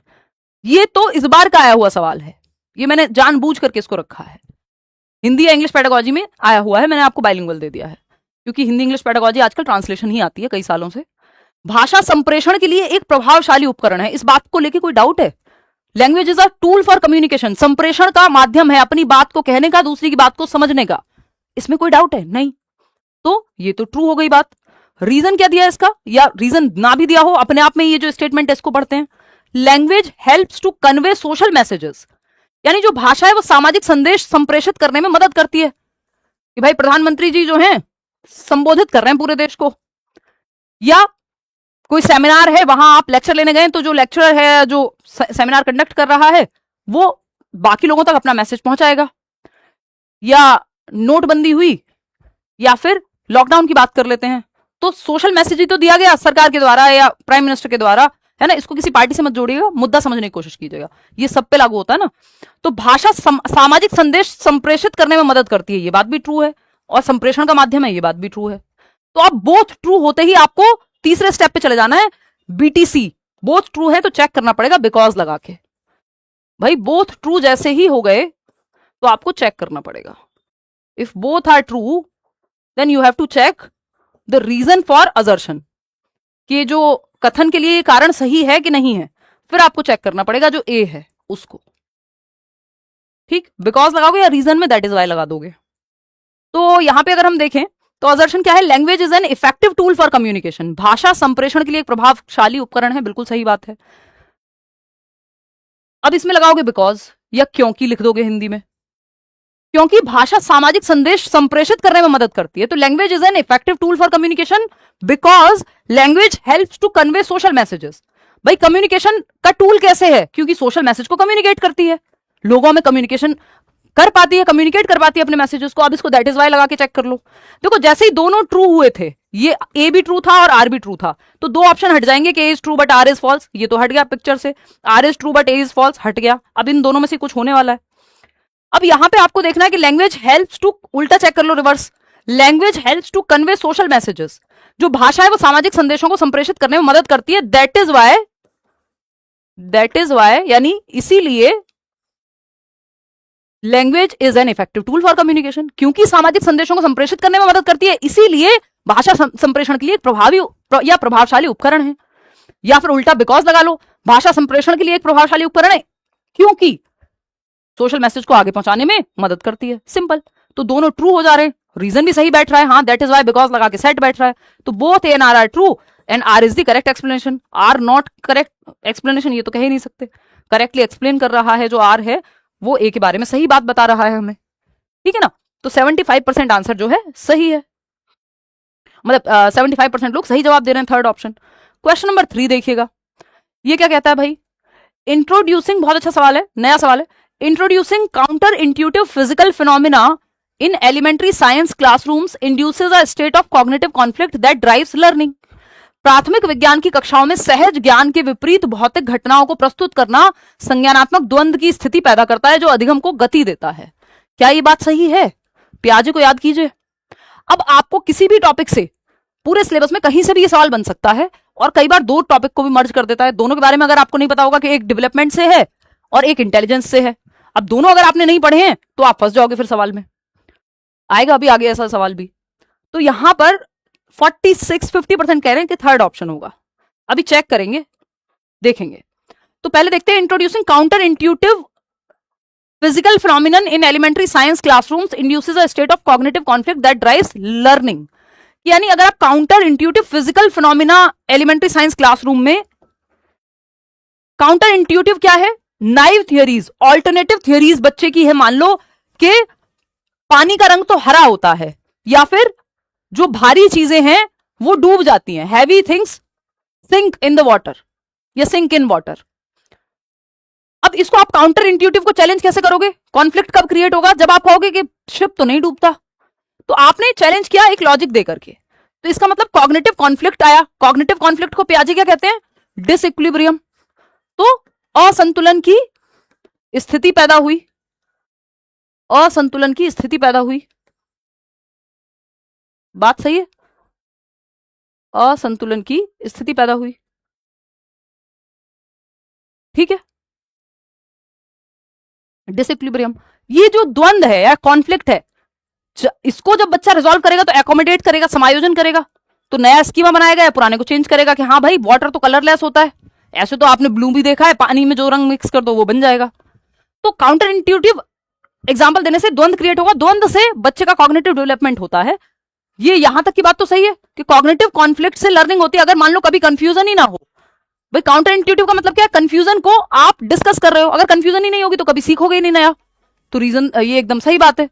ये तो इस बार का आया हुआ सवाल है, ये मैंने जानबूझ करके इसको रखा है। हिंदी या इंग्लिश पेडागोजी में आया हुआ है, मैंने आपको बाइलिंगुअल दे दिया है, क्योंकि हिंदी इंग्लिश पेडागोजी आजकल ट्रांसलेशन ही आती है कई सालों से। भाषा संप्रेषण के लिए एक प्रभावशाली उपकरण है, इस बात को लेकर कोई डाउट है? Language is a tool for communication, संप्रेषण का माध्यम है अपनी बात को कहने का, दूसरी की बात को समझने का। इसमें कोई डाउट है? नहीं। तो ये तो ट्रू हो गई बात। रीजन क्या दिया इसका, या रीजन ना भी दिया हो, अपने आप में ये जो स्टेटमेंट है इसको पढ़ते हैं। Language helps to convey social messages, यानी जो भाषा है वो सामाजिक संदेश संप्रेषित करने में मदद करती है। कि भाई प्रधानमंत्री जी जो हैं संबोधित कर रहे हैं पूरे देश को, या कोई सेमिनार है वहां आप लेक्चर लेने गए, तो जो लेक्चरर है जो सेमिनार कंडक्ट कर रहा है वो बाकी लोगों तक अपना मैसेज पहुंचाएगा। या नोटबंदी हुई या फिर लॉकडाउन की बात कर लेते हैं, तो सोशल मैसेज ही तो दिया गया सरकार के द्वारा या प्राइम मिनिस्टर के द्वारा, है ना। इसको किसी पार्टी से मत जोड़िएगा, मुद्दा समझने की कोशिश कीजिएगा, ये सब पे लागू होता है ना। तो भाषा सामाजिक संदेश संप्रेषित करने में मदद करती है, ये बात भी ट्रू है, और संप्रेषण का माध्यम है, ये बात भी ट्रू है। तो अब बोथ ट्रू होते ही आपको तीसरे स्टेप पे चले जाना है, बीटीसी बोथ ट्रू है तो चेक करना पड़ेगा बिकॉज लगा के। भाई बोथ ट्रू जैसे ही हो गए तो आपको चेक करना पड़ेगा। If both are true then you have to check the reason for assertion, कि जो कथन के लिए कारण सही है कि नहीं है, फिर आपको चेक करना पड़ेगा जो ए है उसको। ठीक, बिकॉज लगाओगे या रीजन में दैट इज वाई लगा दोगे। तो यहां पे अगर हम देखें तो असर्शन क्या है, language is an effective tool for communication, भाषा संप्रेषण के लिए एक प्रभावशाली उपकरण है, बिल्कुल सही बात है। अब इसमें लगाओगे बिकॉज या क्योंकि लिख दोगे हिंदी में, क्योंकि भाषा सामाजिक संदेश संप्रेषित करने में मदद करती है। तो language is an effective tool for communication because language helps to convey social messages. भाई कम्युनिकेशन का टूल कैसे है, क्योंकि सोशल मैसेज को कम्युनिकेट करती है, लोगों में कम्युनिकेशन कर पाती है, कम्युनिकेट कर पाती है अपने मैसेजेस को। अब इसको दैट इज वाई लगा के चेक कर लो। देखो जैसे ही दोनों ट्रू हुए थे, ये ए भी ट्रू था और आर भी ट्रू था, तो दो ऑप्शन हट जाएंगे कि A is true but R is false, ये तो हट गया पिक्चर से। R is true but A is false हट गया। अब इन दोनों में से कुछ होने वाला है। अब यहां पे आपको देखना है कि लैंग्वेज हेल्प्स टू, उल्टा चेक कर लो reverse, language helps to convey social messages, जो भाषा है वो सामाजिक संदेशों को संप्रेषित करने में मदद करती है। दैट इज वाई यानी इसीलिए language is an effective tool for communication, क्योंकि सामाजिक संदेशों को संप्रेषित करने में मदद करती है, इसीलिए भाषा संप्रेषण के लिए एक प्रभावी या प्रभावशाली उपकरण है। या फिर उल्टा बिकॉज लगा लो, भाषा संप्रेषण के लिए एक प्रभावशाली उपकरण है क्योंकि सोशल मैसेज को आगे पहुंचाने में मदद करती है। सिंपल। तो दोनों ट्रू हो जा रहे हैं, रीजन भी सही बैठ रहा है, हाँ दैट इज वाई बिकॉज लगा के सेट बैठ रहा है। तो both A and R are true and R is the correct explanation. R not correct explanation ये तो कह ही नहीं सकते, करेक्टली एक्सप्लेन कर रहा है जो आर है, वो ए के बारे में सही बात बता रहा है हमें। ठीक है ना। तो 75% आंसर जो है सही है, मतलब 75% लोग सही जवाब दे रहे हैं थर्ड ऑप्शन। क्वेश्चन नंबर 3 देखिएगा, ये क्या कहता है भाई, इंट्रोड्यूसिंग, बहुत अच्छा सवाल है, नया सवाल है, introducing counter intuitive physical phenomena in elementary science classrooms induces a state of cognitive conflict that drives learning. प्राथमिक विज्ञान की कक्षाओं में सहज ज्ञान के विपरीत भौतिक घटनाओं को प्रस्तुत करना संज्ञानात्मक द्वंद्व की स्थिति पैदा करता है जो अधिगम को गति देता है। क्या ये बात सही है? पियाजे को याद कीजिए। अब आपको किसी भी टॉपिक से, पूरे सिलेबस में कहीं से भी ये सवाल बन सकता है, और कई बार दो टॉपिक को भी मर्ज कर देता है। दोनों के बारे में अगर आपको नहीं पता होगा कि एक डेवलपमेंट से है और एक इंटेलिजेंस से है, अब दोनों अगर आपने नहीं पढ़े हैं तो आप फंस जाओगे, फिर सवाल में आएगा अभी आगे ऐसा सवाल भी। तो यहां पर 46-50% कह रहे हैं कि थर्ड ऑप्शन होगा। अभी चेक करेंगे, देखेंगे। तो पहले देखते हैं, introducing counter intuitive physical phenomenon in elementary science classrooms induces a state of cognitive conflict that drives learning. यानी अगर आप counter intuitive physical phenomena elementary science classroom में, काउंटर इंट्यूटिव क्या है, नाइव थियरीज, ऑल्टरनेटिव थियरीज बच्चे की है, मान लो कि पानी का रंग तो हरा होता है, या फिर जो भारी चीजें हैं वो डूब जाती हैं, heavy things sink in the water या सिंक इन वाटर। अब इसको आप काउंटर इंट्यूटिव को चैलेंज कैसे करोगे? कॉन्फ्लिक्ट कब क्रिएट होगा? जब आप कहोगे कि शिप तो नहीं डूबता। तो आपने चैलेंज किया एक लॉजिक दे करके, तो इसका मतलब कॉग्निटिव कॉन्फ्लिक्ट आया। कॉग्निटिव कॉन्फ्लिक्ट को पियाजे क्या कहते हैं? डिसइक्विलिब्रियम। तो असंतुलन की स्थिति पैदा हुई, असंतुलन की स्थिति पैदा हुई। बात सही है, असंतुलन की स्थिति पैदा हुई। ठीक है, डिसइक्विलिब्रियम, ये जो द्वंद है या कॉन्फ्लिक्ट है, इसको जब बच्चा रिजॉल्व करेगा तो एकोमोडेट करेगा, समायोजन करेगा, तो नया स्कीमा बनाएगा या पुराने को चेंज करेगा कि हाँ भाई वाटर तो कलरलेस होता है, ऐसे तो आपने ब्लू भी देखा है, पानी में जो रंग मिक्स कर दो वो बन जाएगा। तो काउंटर इंट्यूटिव एग्जाम्पल देने से द्वंद क्रिएट होगा, द्वंद से बच्चे का कॉग्निटिव डेवलपमेंट होता है। ये यहां तक की बात तो सही है कि कॉग्निटिव कॉन्फ्लिक्ट से लर्निंग होती है, अगर मान लो कभी कंफ्यूजन ही ना हो। भाई काउंटर इंट्यूटिव का मतलब क्या है? कंफ्यूजन को आप डिस्कस कर रहे हो, अगर कंफ्यूजन ही नहीं होगी तो कभी सीखोगे ही नहीं नया। तो रीजन, ये एकदम सही बात है।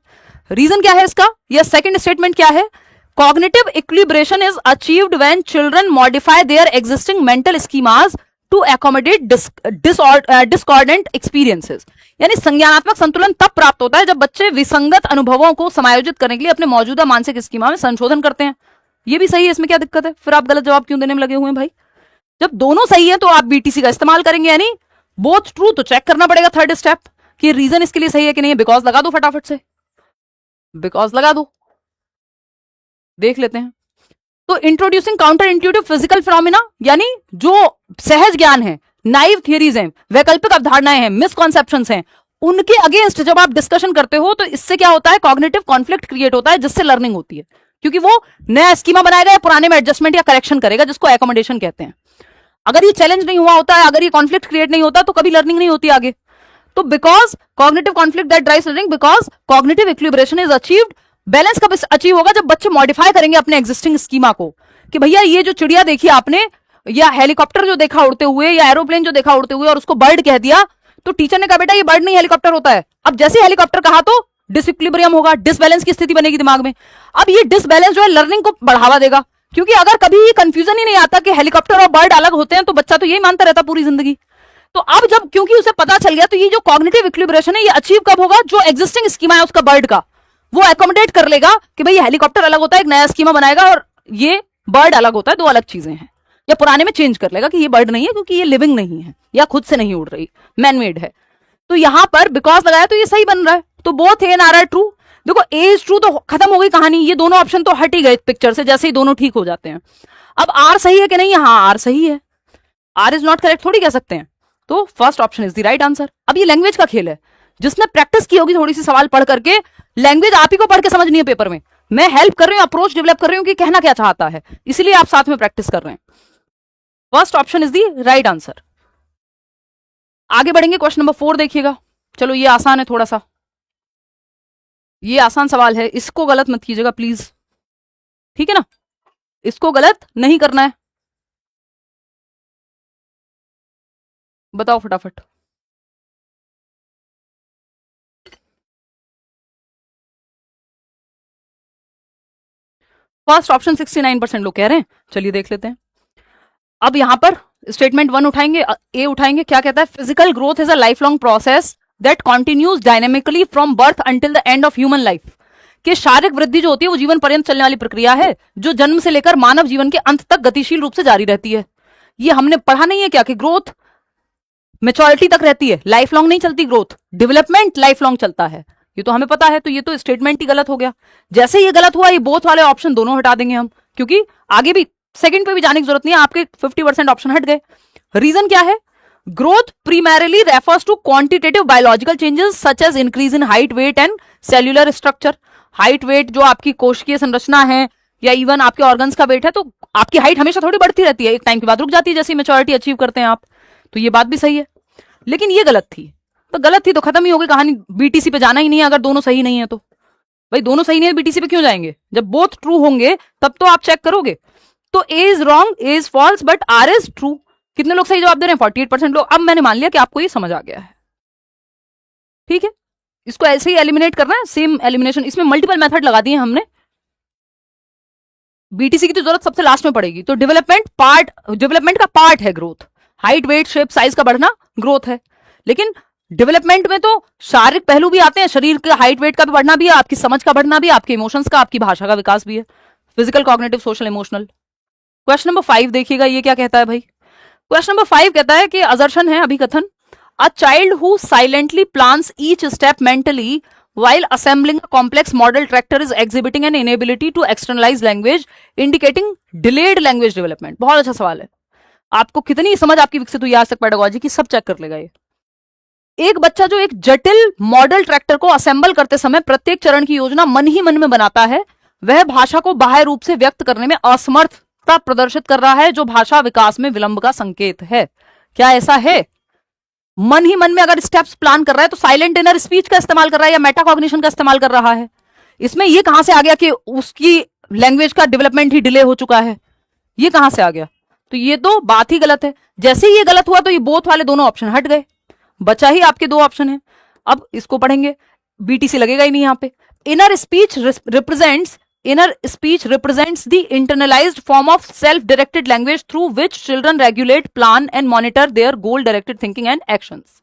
रीजन क्या है इसका? यह सेकंड स्टेटमेंट क्या है? Cognitive equilibration is achieved when children modify their existing mental schemas to accommodate discordant experiences. यानी संज्ञानात्मक संतुलन तब प्राप्त होता है जब बच्चे विसंगत अनुभवों को समायोजित करने के लिए अपने मौजूदा मानसिक स्कीमा में संशोधन करते हैं। ये भी सही है, इसमें क्या दिक्कत है? फिर आप गलत जवाब क्यों देने में लगे हुए हैं भाई? जब दोनों सही है तो आप बीटीसी का इस्तेमाल करेंगे, यानी बोथ ट्रू, तो चेक करना पड़ेगा थर्ड स्टेप कि रीजन इसके लिए सही है कि नहीं है। बिकॉज लगा दो, फटाफट से बिकॉज लगा दो, देख लेते हैं। तो introducing counter intuitive physical phenomena, यानी जो सहज ज्ञान है, नाइव थियरीज हैं, वैकल्पिक अवधारणाएं हैं, मिसकॉन्सेप्शंस हैं, उनके अगेंस्ट जब आप डिस्कशन करते हो तो इससे क्या होता है, कॉग्निटिव कॉन्फ्लिक्ट क्रिएट होता है, जिससे लर्निंग होती है, क्योंकि वो नया स्कीमा बनाएगा या पुराने में एडजस्टमेंट या करेक्शन करेगा, जिसको एकोमोडेशन कहते हैं। अगर ये चैलेंज नहीं हुआ होता है, अगर ये कॉन्फ्लिक्ट क्रिएट नहीं होता, तो कभी लर्निंग नहीं होती आगे। तो because cognitive conflict that drives learning, because cognitive equilibration is achieved. Balance कब अचीव होगा, जब बच्चे मॉडिफाई करेंगे अपने एग्जिस्टिंग स्कीमा को, कि भैया ये जो चिड़िया देखी आपने, या हेलीकॉप्टर जो देखा उड़ते हुए, या एरोप्लेन जो देखा उड़ते हुए और उसको बर्ड कह दिया, तो टीचर ने कहा बेटा ये बर्ड नहीं हेलीकॉप्टर होता है। अब जैसे हेलीकॉप्टर कहा तो डिसइक्विलिब्रियम होगा, डिसबैलेंस की स्थिति बनेगी दिमाग में। अब ये डिसबैलेंस जो है लर्निंग को बढ़ावा देगा, क्योंकि अगर कभी ये कंफ्यूजन ही नहीं आता कि हेलीकॉप्टर और बर्ड अलग होते हैं, तो बच्चा तो यही मानता रहता पूरी जिंदगी। तो अब जब क्योंकि उसे पता चल गया, तो ये जो कॉग्निटिव इक्विलिब्रेशन है ये अचीव कब होगा, जो एग्जिस्टिंग स्कीमा है उसका बर्ड का, वो एकोमोडेट कर लेगा कि भाई हेलीकॉप्टर अलग होता है, एक नया स्कीमा बनाएगा, और ये बर्ड अलग होता है, दो अलग चीजें हैं। या पुराने में चेंज कर लेगा कि ये बर्ड नहीं है क्योंकि ये लिविंग नहीं है, या खुद से नहीं उड़ रही, मैनमेड है। तो यहां पर बिकॉज लगाया तो ये सही बन रहा है, तो both A and R are true. देखो ए इज ट्रू तो खत्म हो गई कहानी, ये दोनों ऑप्शन तो हट ही गए पिक्चर से, जैसे ही दोनों ठीक हो जाते हैं। अब आर सही है कि नहीं, हाँ आर सही है, आर इज नॉट करेक्ट थोड़ी कह सकते हैं। तो first option is the right answer. अब ये लैंग्वेज का खेल है, जिसने प्रैक्टिस की होगी थोड़ी सी सवाल पढ़ करके, लैंग्वेज आप ही को पढ़ के समझनी है पेपर में, मैं हेल्प कर रही हूँ, अप्रोच डेवलप कर रही हूँ कि कहना क्या चाहता है, इसलिए आप साथ में प्रैक्टिस कर रहे हैं। First option is the right answer. आगे बढ़ेंगे, क्वेश्चन नंबर 4 देखिएगा। चलो ये आसान है थोड़ा सा, ये आसान सवाल है, इसको गलत मत कीजिएगा प्लीज, ठीक है ना, इसको गलत नहीं करना है। बताओ फटाफट। फर्स्ट ऑप्शन 69% लोग कह रहे हैं, चलिए देख लेते हैं। अब यहां पर स्टेटमेंट 1 उठाएंगे, ए उठाएंगे, क्या कहता है, physical growth is a life long process that continues dynamically from birth until the end of human life. कि शारीरिक वृद्धि जो होती है वो जीवन पर्यंत चलने वाली प्रक्रिया है, जो जन्म से लेकर मानव जीवन के अंत तक गतिशील रूप से जारी रहती है। ये हमने पढ़ा नहीं है क्या, कि ग्रोथ मेच्योरिटी तक रहती है, लाइफ लॉन्ग नहीं चलती ग्रोथ, डेवलपमेंट लाइफ लॉन्ग चलता है, ये तो हमें पता है। तो ये तो स्टेटमेंट ही गलत हो गया। जैसे ये गलत हुआ, ये बोथ वाले ऑप्शन दोनों हटा देंगे हम, क्योंकि आगे भी सेकंड पे भी जाने की जरूरत नहीं है, आपके 50% ऑप्शन हट गए। रीजन क्या है, growth primarily refers to quantitative biological changes such as increase in height, weight and cellular structure। Height weight जो आपकी कोशिकीय संरचना है, या इवन आपके ऑर्गन्स का वेट है, तो आपकी हाइट हमेशा थोड़ी बढ़ती रहती है, एक टाइम के बाद रुक जाती है जैसे मेच्योरिटी अचीव करते हैं आप। तो ये बात भी सही है, लेकिन ये गलत थी, तो गलत थी तो खत्म ही हो गई कहानी, बीटीसी पे जाना ही नहीं है अगर दोनों सही नहीं है तो। भाई दोनों सही नहीं है, बीटीसी पे क्यों जाएंगे, जब बोथ ट्रू होंगे तब तो आप चेक करोगे। तो A is wrong, A is false, but R is true. कितने लोग सही जवाब दे रहे हैं, 48% लोग। अब मैंने मान लिया कि आपको ये समझ आ गया है, ठीक है। इसको ऐसे ही एलिमिनेट करना है, सेम एलिमिनेशन, इसमें मल्टीपल मेथड लगा दिए हमने। बीटीसी की तो जरूरत सबसे लास्ट में पड़ेगी। तो डेवलपमेंट का पार्ट है growth, height weight shape size का बढ़ना ग्रोथ है, लेकिन डेवलपमेंट में तो शारीरिक पहलू भी आते हैं, शरीर के हाइट वेट का भी बढ़ना भी है, आपकी समझ का बढ़ना भी है, आपके इमोशंस का, आपकी भाषा का विकास भी है, physical cognitive social emotional. Question number 5 देखिएगा, ये क्या कहता है भाई। क्वेश्चन नंबर 5 कहता है कि असर्शन है, अभिकथन, a child who silently plans each step mentally while assembling a complex model tractor is exhibiting an inability to externalize language indicating delayed language development। बहुत अच्छा सवाल है, आपको कितनी समझ आपकी विकसित हुई आज तक पेडागोजी की, सब चेक कर लेगा ये। एक बच्चा जो एक जटिल मॉडल ट्रैक्टर को असेंबल करते समय प्रत्येक चरण की योजना मन ही मन में बनाता है, वह भाषा को बाह्य रूप से व्यक्त करने में असमर्थता प्रदर्शित कर रहा है, जो भाषा विकास में विलंब का संकेत है। क्या ऐसा है, मन ही मन में अगर स्टेप्स प्लान कर रहा है तो साइलेंट इनर स्पीच का इस्तेमाल कर रहा है या मेटाकॉग्निशन का इस्तेमाल कर रहा है। इसमें ये कहां से आ गया कि उसकी लैंग्वेज का डेवलपमेंट ही डिले हो चुका है, ये कहां से आ गया। तो ये तो बात ही गलत है। जैसे ही ये गलत हुआ तो ये बोथ वाले दोनों ऑप्शन हट गए, बचा ही आपके दो ऑप्शन है। अब इसको पढ़ेंगे, बीटीसी लगेगा ही नहीं यहां पे। Inner speech represents the internalised form of self directed language through which children regulate, plan and monitor there goal directed thinking and actions.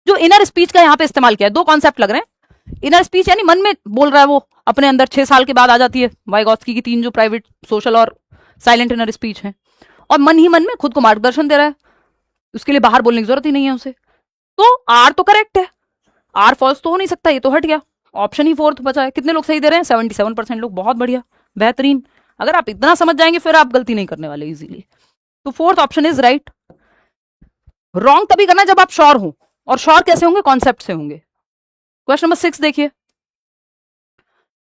जो इनर स्पीच का यहां पे इस्तेमाल किया है, दो कॉन्सेप्ट लग रहे हैं। इनर स्पीच यानी मन में बोल रहा है वो अपने अंदर, 6 साल के बाद आ जाती है, वाइगॉत्स्की की 3 जो प्राइवेट, सोशल और साइलेंट इनर स्पीच है, और मन ही मन में खुद को मार्गदर्शन दे रहा है, उसके लिए बाहर बोलने की जरूरत ही नहीं है उसे। तो आर तो करेक्ट है, आर फॉल्स तो हो नहीं सकता, ये तो हट गया, ऑप्शन ही 4th बचा है। कितने लोग सही दे रहे हैं, 77% लोग, बहुत बढ़िया, बेहतरीन। अगर आप इतना समझ जाएंगे फिर आप गलती नहीं करने वाले इजीली। तो 4th option is right. Wrong तभी करना जब आप श्योर हो, और श्योर कैसे होंगे? कॉन्सेप्ट से होंगे। क्वेश्चन नंबर 6 देखिए।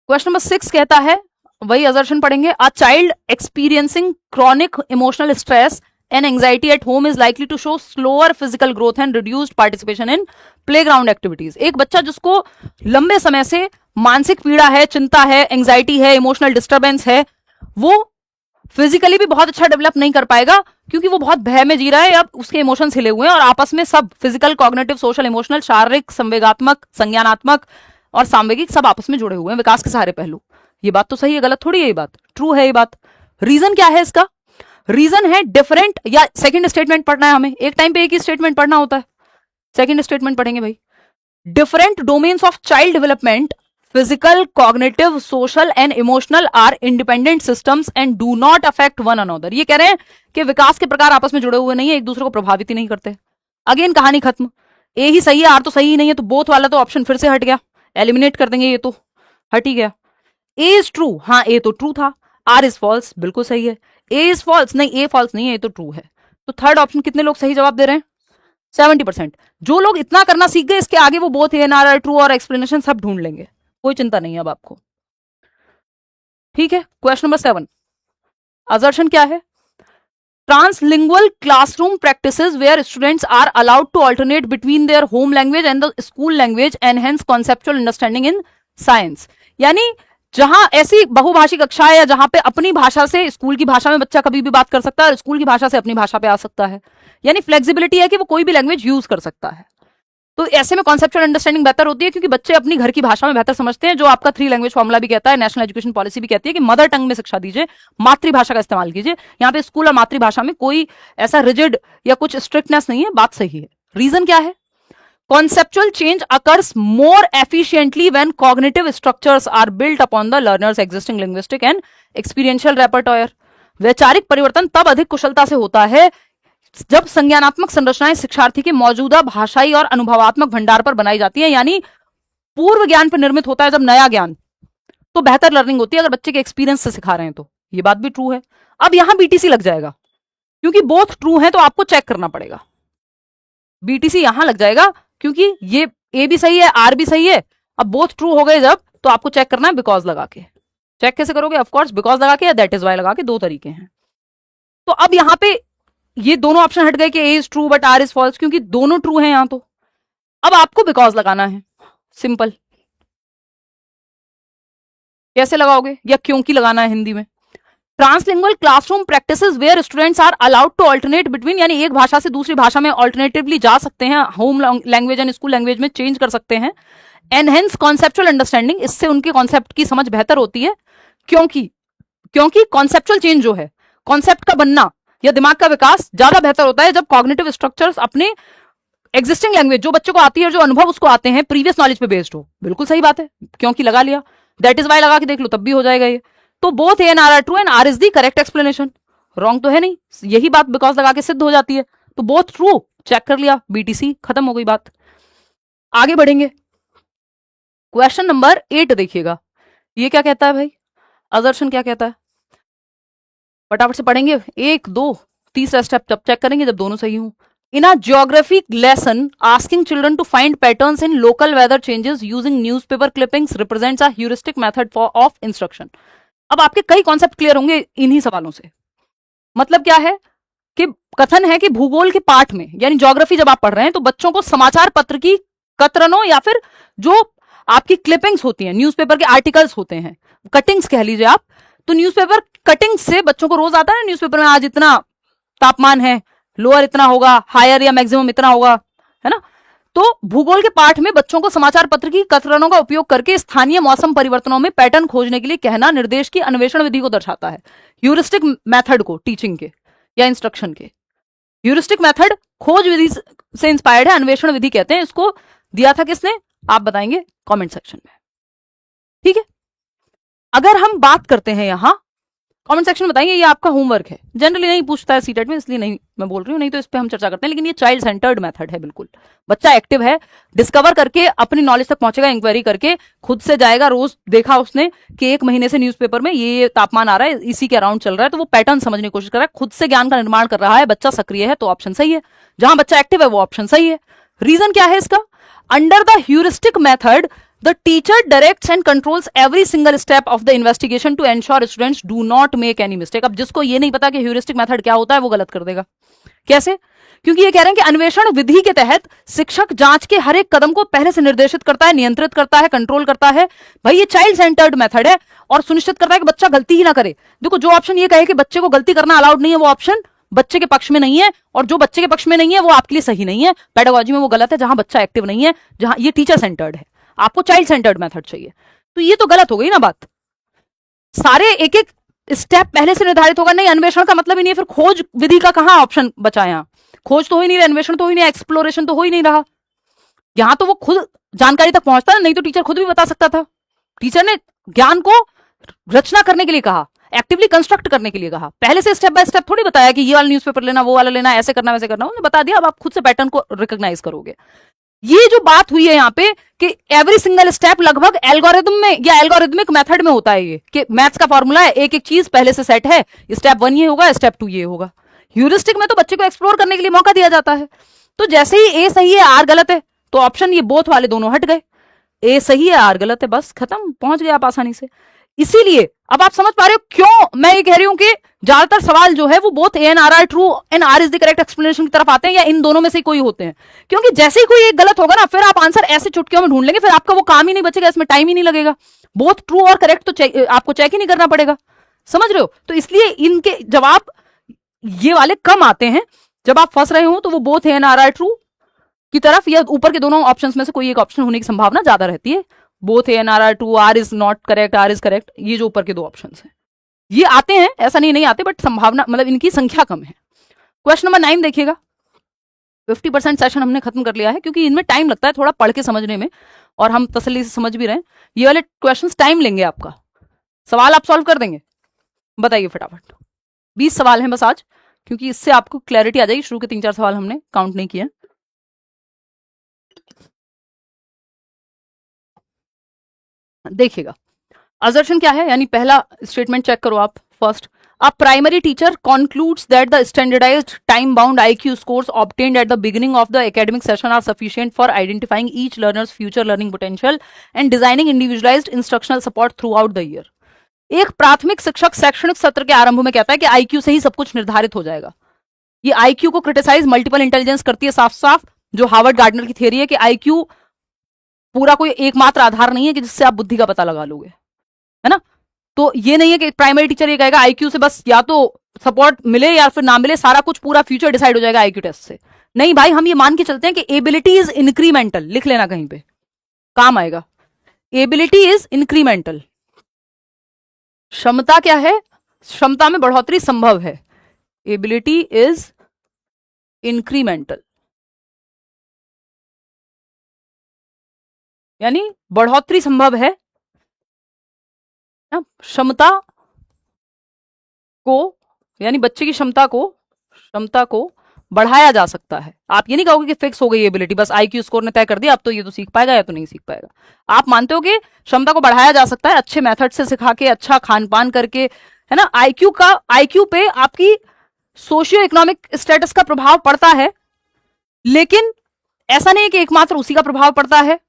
क्वेश्चन नंबर 6 कहता है, वही असर्शन पढ़ेंगे। A child experiencing chronic emotional stress and anxiety at home is likely to show slower physical growth and reduced participation in playground activities. एक बच्चा जिसको लंबे समय से मानसिक पीड़ा है, चिंता है, एंजाइटी है, इमोशनल डिस्टर्बेंस है, वो फिजिकली भी बहुत अच्छा डेवलप नहीं कर पाएगा, क्योंकि वो बहुत भय में जी रहा है, अब उसके इमोशंस हिले हुए हैं, और आपस में सब फिजिकल, कॉग्निटिव, सोशल, इमोशनल, शारीरिक, संवेगात्मक, संज्ञानात्मक और सामवेगिक सब आपस में जुड़े हुए हैं, विकास के सारे पहलू। ये बात तो सही है, गलत थोड़ी है ये बात, ट्रू है ये बात। रीजन क्या है इसका? रीजन है डिफरेंट, या सेकंड स्टेटमेंट पढ़ना है हमें, एक टाइम पे एक ही स्टेटमेंट पढ़ना होता है। सेकंड स्टेटमेंट पढ़ेंगे भाई। Different domains of child development, physical, cognitive, social and emotional are independent systems and do not affect one another। ये कह रहे हैं कि विकास के प्रकार आपस में जुड़े हुए नहीं है, एक दूसरे को प्रभावित ही नहीं करते। अगेन कहानी खत्म। ए ही सही है, आर तो सही ही नहीं है, तो बोथ वाला तो ऑप्शन फिर से हट गया, एलिमिनेट कर देंगे, ये तो हट ही गया। ए इज ट्रू, हाँ ए तो ट्रू था। आर इज फॉल्स, बिल्कुल सही है। ए इज फॉल्स, नहीं ए फॉल्स नहीं है, ये तो ट्रू है। तो थर्ड ऑप्शन कितने लोग सही जवाब दे रहे हैं? 70%। जो लोग इतना करना सीख गए, इसके आगे वो both A and R, true और एक्सप्लेनेशन सब ढूंढ लेंगे, कोई चिंता नहीं है अब आपको। ठीक है, क्वेश्चन नंबर 7, असर्शन क्या है? Translingual classroom practices where students are allowed to alternate between their home language and the school language and hence conceptual understanding in science. यानी जहां ऐसी बहुभाषी कक्षा है, या जहां पे अपनी भाषा से, स्कूल की भाषा में बच्चा कभी भी बात कर सकता है, और स्कूल की भाषा से अपनी भाषा पे आ सकता है, यानी फ्लेक्सिबिलिटी है कि वो कोई भी लैंग्वेज यूज कर सकता है। तो ऐसे में कॉन्सेप्चुअल अंडरस्टैंडिंग बेहतर होती है, क्योंकि बच्चे अपनी घर की भाषा में बेहतर समझते हैं, जो आपका 3 लैंग्वेज फॉर्मुला भी कहता है, नेशनल एजुकेशन पॉलिसी भी कहती है कि मदर टंग में शिक्षा दीजिए, मातृभाषा का इस्तेमाल कीजिए। यहाँ पे स्कूल और मातृभाषा में कोई ऐसा रिजिड या कुछ स्ट्रिक्टनेस नहीं है, बात सही है। रीजन क्या है? Conceptual change occurs more efficiently when cognitive structures are built upon the learner's existing linguistic and experiential repertoire। वैचारिक परिवर्तन तब अधिक कुशलता से होता है जब संज्ञानात्मक संरचनाएं शिक्षार्थी के मौजूदा भाषाई और अनुभवात्मक भंडार पर बनाई जाती है, यानी पूर्व ज्ञान पर निर्मित होता है जब नया ज्ञान, तो बेहतर लर्निंग होती है अगर बच्चे के एक्सपीरियंस से सिखा रहे हैं तो। ये बात भी ट्रू है। अब यहां बीटीसी लग जाएगा, क्योंकि बोथ ट्रू है, तो आपको चेक करना पड़ेगा। बीटीसी यहां लग जाएगा क्योंकि ये ए भी सही है, आर भी सही है। अब बोथ ट्रू हो गए जब, तो आपको चेक करना है बिकॉज लगा के। चेक कैसे करोगे? ऑफकोर्स बिकॉज लगा के या दैट इज वाई लगा के, दो तरीके हैं। तो अब यहां पे ये दोनों ऑप्शन हट गए कि A is true but R is false, क्योंकि दोनों ट्रू हैं यहां। तो अब आपको बिकॉज लगाना है, सिंपल। कैसे लगाओगे, या क्योंकि लगाना है हिंदी में। Translingual classroom practices where students are allowed to alternate between, यानी एक भाषा से दूसरी भाषा में अल्टरनेटिवली जा सकते हैं, home language and school language में चेंज कर सकते हैं। एनहेंस कॉन्सेप्चुअल अंडरस्टैंडिंग, इससे उनके कॉन्सेप्ट की समझ बेहतर होती है, क्योंकि कॉन्सेप्चुअल चेंज जो है, कॉन्सेप्ट का बनना या दिमाग का विकास ज्यादा बेहतर होता है जब कॉग्निटिव स्ट्रक्चर्स अपने एग्जिस्टिंग लैंग्वेज जो बच्चों को आती है और जो अनुभव उसको आते हैं प्रीवियस नॉलेज पे बेस्ड हो। बिल्कुल सही बात है, क्योंकि लगा लिया, दैट इज वाई लगा के देख लो तब भी हो जाएगा ये। तो both A and R are true and R is the correct explanation. Wrong तो है नहीं, यही बात बिकॉज लगा के सिद्ध हो जाती है। तो बोथ ट्रू, चेक कर लिया, बीटीसी, खत्म हो गई बात। आगे बढ़ेंगे, क्वेश्चन नंबर 8 देखिएगा। ये क्या कहता है भाई? असर्शन क्या कहता है? फटाफट से पढ़ेंगे, 1 2 तीसरा स्टेप जब चेक करेंगे जब दोनों सही हूं। In a geography lesson, asking children to find patterns in local weather changes using newspaper clippings represents a heuristic method of instruction। अब आपके कई कॉन्सेप्ट क्लियर होंगे इन्हीं सवालों से। मतलब क्या है कि कथन है कि भूगोल के पाठ में, यानी ज्योग्राफी जब आप पढ़ रहे हैं, तो बच्चों को समाचार पत्र की कतरनों या फिर जो आपकी क्लिपिंग्स होती हैं, न्यूज़पेपर के आर्टिकल्स होते हैं, कटिंग्स कह लीजिए आप, तो न्यूज़पेपर कटिंग्स से बच्चों को रोज आता है न्यूज़पेपर में आज इतना तापमान है, लोअर इतना होगा, हायर या मैक्सिमम इतना होगा, है ना। तो भूगोल के पाठ में बच्चों को समाचार पत्र की कतरनों का उपयोग करके स्थानीय मौसम परिवर्तनों में पैटर्न खोजने के लिए कहना निर्देश की अन्वेषण विधि को दर्शाता है। ह्यूरिस्टिक मेथड को, टीचिंग के या इंस्ट्रक्शन के ह्यूरिस्टिक मेथड खोज विधि से इंस्पायर्ड है, अन्वेषण विधि कहते हैं इसको। दिया था किसने, आप बताएंगे कमेंट सेक्शन में। ठीक है, अगर हम बात करते हैं यहां कमेंट सेक्शन में बताइए, ये आपका होमवर्क है। जनरली नहीं पूछता है सीटेट में, इसलिए नहीं मैं बोल रही हूँ, नहीं तो इस पे हम चर्चा करते हैं। लेकिन ये चाइल्ड सेंटर्ड मेथड है, बिल्कुल बच्चा एक्टिव है, डिस्कवर करके अपनी नॉलेज तक पहुंचेगा, इंक्वायरी करके खुद से जाएगा। रोज देखा उसने कि 1 महीने से न्यूज़पेपर में ये तापमान आ रहा है, इसी के अराउंड चल रहा है, तो वो पैटर्न समझने की कोशिश कर रहा है, खुद से ज्ञान का निर्माण कर रहा है। बच्चा सक्रिय है तो ऑप्शन सही है, जहां बच्चा एक्टिव है वो ऑप्शन सही है। रीजन क्या है इसका? Under the heuristic method the teacher directs and controls every single step of the investigation to ensure students do not make any mistake। अब जिसको ये नहीं पता कि ह्यूरिस्टिक मेथड क्या होता है वो गलत कर देगा। कैसे? क्योंकि ये कह रहे हैं कि अन्वेषण विधि के तहत शिक्षक जांच के हर एक कदम को पहले से निर्देशित करता है, नियंत्रित करता है, कंट्रोल करता है। भाई ये चाइल्ड सेंटर्ड मेथड है और सुनिश्चित करता है कि बच्चा गलती ही ना करे। देखो, जो ऑप्शन ये कहे कि बच्चे को गलती करना अलाउड नहीं है, वो ऑप्शन बच्चे के पक्ष में नहीं है, और जो बच्चे के पक्ष में नहीं है वो आपके लिए सही नहीं है। पेडागोजी में वो गलत है जहां बच्चा एक्टिव नहीं है, जहां ये टीचर सेंटर्ड है। आपको चाइल्ड सेंटर्ड मेथड चाहिए, तो ये तो गलत हो गई ना बात। सारे एक एक स्टेप पहले से निर्धारित होगा। नहीं, अन्वेषण का मतलब ही नहीं है, फिर खोज विधि का कहां ऑप्शन बचा? यहां खोज तो हो ही नहीं रहा, अन्वेषण तो हो ही नहीं, एक्सप्लोरेशन तो हो ही नहीं रहा। यहां तो वो खुद जानकारी तक पहुंचता है, नहीं तो टीचर खुद भी बता सकता था। टीचर ने ज्ञान को रचना करने के लिए कहा, एक्टिवली कंस्ट्रक्ट करने के लिए कहा, पहले से स्टेप बाय स्टेप थोड़ी बताया कि ये वाला न्यूज़पेपर लेना, वो वाला लेना, ऐसे करना वैसे करना। उन्होंने बता दिया, अब आप खुद से पैटर्न को रिकॉग्नाइज करोगे। ये जो बात हुई है यहाँ पे कि एवरी सिंगल स्टेप लगभग एल्गोरिथम में या एल्गोरिथमिक मेथड में होता है, ये कि मैथ्स का फॉर्मूला है, एक एक चीज पहले से सेट है, स्टेप 1 ये होगा, स्टेप 2 ये होगा। ह्यूरिस्टिक में तो बच्चे को एक्सप्लोर करने के लिए मौका दिया जाता है। तो जैसे ही ए सही है आर गलत है, तो ऑप्शन ये बोथ वाले दोनों हट गए। ए सही है आर गलत है, बस खत्म, पहुंच गए आप आसानी से। इसीलिए अब आप समझ पा रहे हो क्यों मैं ये कह रही हूं कि ज्यादातर सवाल जो है वो both A and R are true and R is the correct explanation की तरफ आते हैं, या इन दोनों में से कोई होते हैं। क्योंकि जैसे ही कोई एक गलत होगा ना, फिर आप आंसर ऐसे चुटकियों में ढूंढ लेंगे, फिर आपका वो काम ही नहीं बचेगा, इसमें टाइम ही नहीं लगेगा। बोथ ट्रू और करेक्ट तो आपको चेक ही नहीं करना पड़ेगा। समझ रहे हो? तो इसलिए इनके जवाब ये वाले कम आते हैं। जब आप फंस रहे हो तो वो both A and R are true की तरफ, या ऊपर के दोनों ऑप्शंस में से कोई एक ऑप्शन होने की संभावना ज्यादा रहती है। Both A and R are true, R is not correct, R is correct, ये जो ऊपर के दो ऑप्शंस हैं ये आते हैं, ऐसा नहीं आते, बट संभावना मतलब इनकी संख्या कम है। क्वेश्चन नंबर 9 देखिएगा। 50% सेशन हमने खत्म कर लिया है, क्योंकि इनमें टाइम लगता है थोड़ा पढ़ के समझने में, और हम तसल्ली से समझ भी रहे हैं। ये वाले क्वेश्चंस टाइम लेंगे आपका, सवाल आप सॉल्व कर देंगे? बताइए फटाफट। 20 सवाल हैं बस आज, क्योंकि इससे आपको क्लैरिटी आ जाएगी। शुरू के 3-4 सवाल हमने काउंट नहीं किए। देखिएगा, असर्शन क्या है, यानी पहला स्टेटमेंट चेक करो आप। First, a primary teacher concludes that the standardized time bound IQ scores obtained at the beginning of the academic session are sufficient for identifying each learner's future learning potential and designing individualized instructional support throughout the year। एक प्राथमिक शिक्षक शैक्षणिक सत्र के आरंभ में कहता है कि IQ से ही सब कुछ निर्धारित हो जाएगा। ये IQ को क्रिटिसाइज मल्टीपल इंटेलिजेंस करती है साफ साफ, जो हार्वर्ड गार्डनर की थियरी है कि IQ पूरा कोई एकमात्र आधार नहीं है कि जिससे आप बुद्धि का पता लगा लोगे, है ना। तो ये नहीं है कि प्राइमरी टीचर ये कहेगा आईक्यू से बस या तो सपोर्ट मिले या फिर ना मिले, सारा कुछ पूरा फ्यूचर डिसाइड हो जाएगा आईक्यू टेस्ट से। नहीं भाई, हम ये मान के चलते हैं कि एबिलिटी इज इंक्रीमेंटल, लिख लेना कहीं पे, काम आएगा। एबिलिटी इज इंक्रीमेंटल, क्षमता क्या है, क्षमता में बढ़ोतरी संभव है। एबिलिटी इज इंक्रीमेंटल, यानी बढ़ोतरी संभव है। क्षमता को, यानी बच्चे की क्षमता को बढ़ाया जा सकता है। आप ये नहीं कहोगे कि फिक्स हो गई एबिलिटी, बस आईक्यू स्कोर ने तय कर दिया अब तो ये तो सीख पाएगा या तो नहीं सीख पाएगा। आप मानते हो कि क्षमता को बढ़ाया जा सकता है अच्छे मेथड से सिखा के, अच्छा खान पान करके, है ना। आईक्यू पे आपकी सोशियो इकोनॉमिक स्टेटस का प्रभाव पड़ता है, लेकिन ऐसा नहीं है कि एकमात्र उसी का प्रभाव पड़ता है।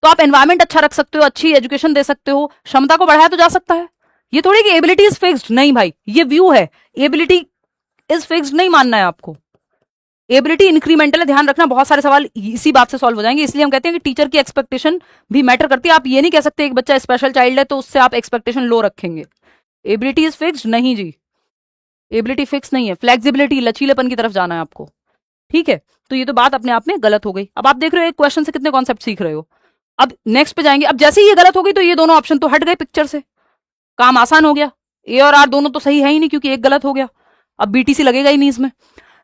तो आप एनवायरमेंट अच्छा रख सकते हो, अच्छी एजुकेशन दे सकते हो, क्षमता को बढ़ाया तो जा सकता है। ये थोड़ी कि एबिलिटी इज फिक्स्ड, नहीं भाई, ये व्यू है। एबिलिटी इज फिक्स्ड नहीं मानना है आपको, एबिलिटी इंक्रीमेंटल है। ध्यान रखना, बहुत सारे सवाल इसी बात से सॉल्व हो जाएंगे। इसलिए हम कहते हैं कि टीचर की एक्सपेक्टेशन भी मैटर करती है। आप ये नहीं कह सकते एक बच्चा स्पेशल चाइल्ड है तो उससे आप एक्सपेक्टेशन लो रखेंगे। एबिलिटी इज फिक्स्ड नहीं जी, एबिलिटी फिक्स नहीं है। फ्लेक्सिबिलिटी, लचीलेपन की तरफ जाना है आपको, ठीक है। तो ये तो बात अपने आप में गलत हो गई। अब आप देख रहे हो एक क्वेश्चन से कितने कॉन्सेप्ट सीख रहे हो। अब नेक्स्ट पे जाएंगे। अब जैसे ही ये गलत हो गई तो ये दोनों ऑप्शन तो हट गए पिक्चर से, काम आसान हो गया। ए और आर दोनों तो सही है ही नहीं क्योंकि एक गलत हो गया, अब बीटीसी लगेगा ही नहीं इसमें।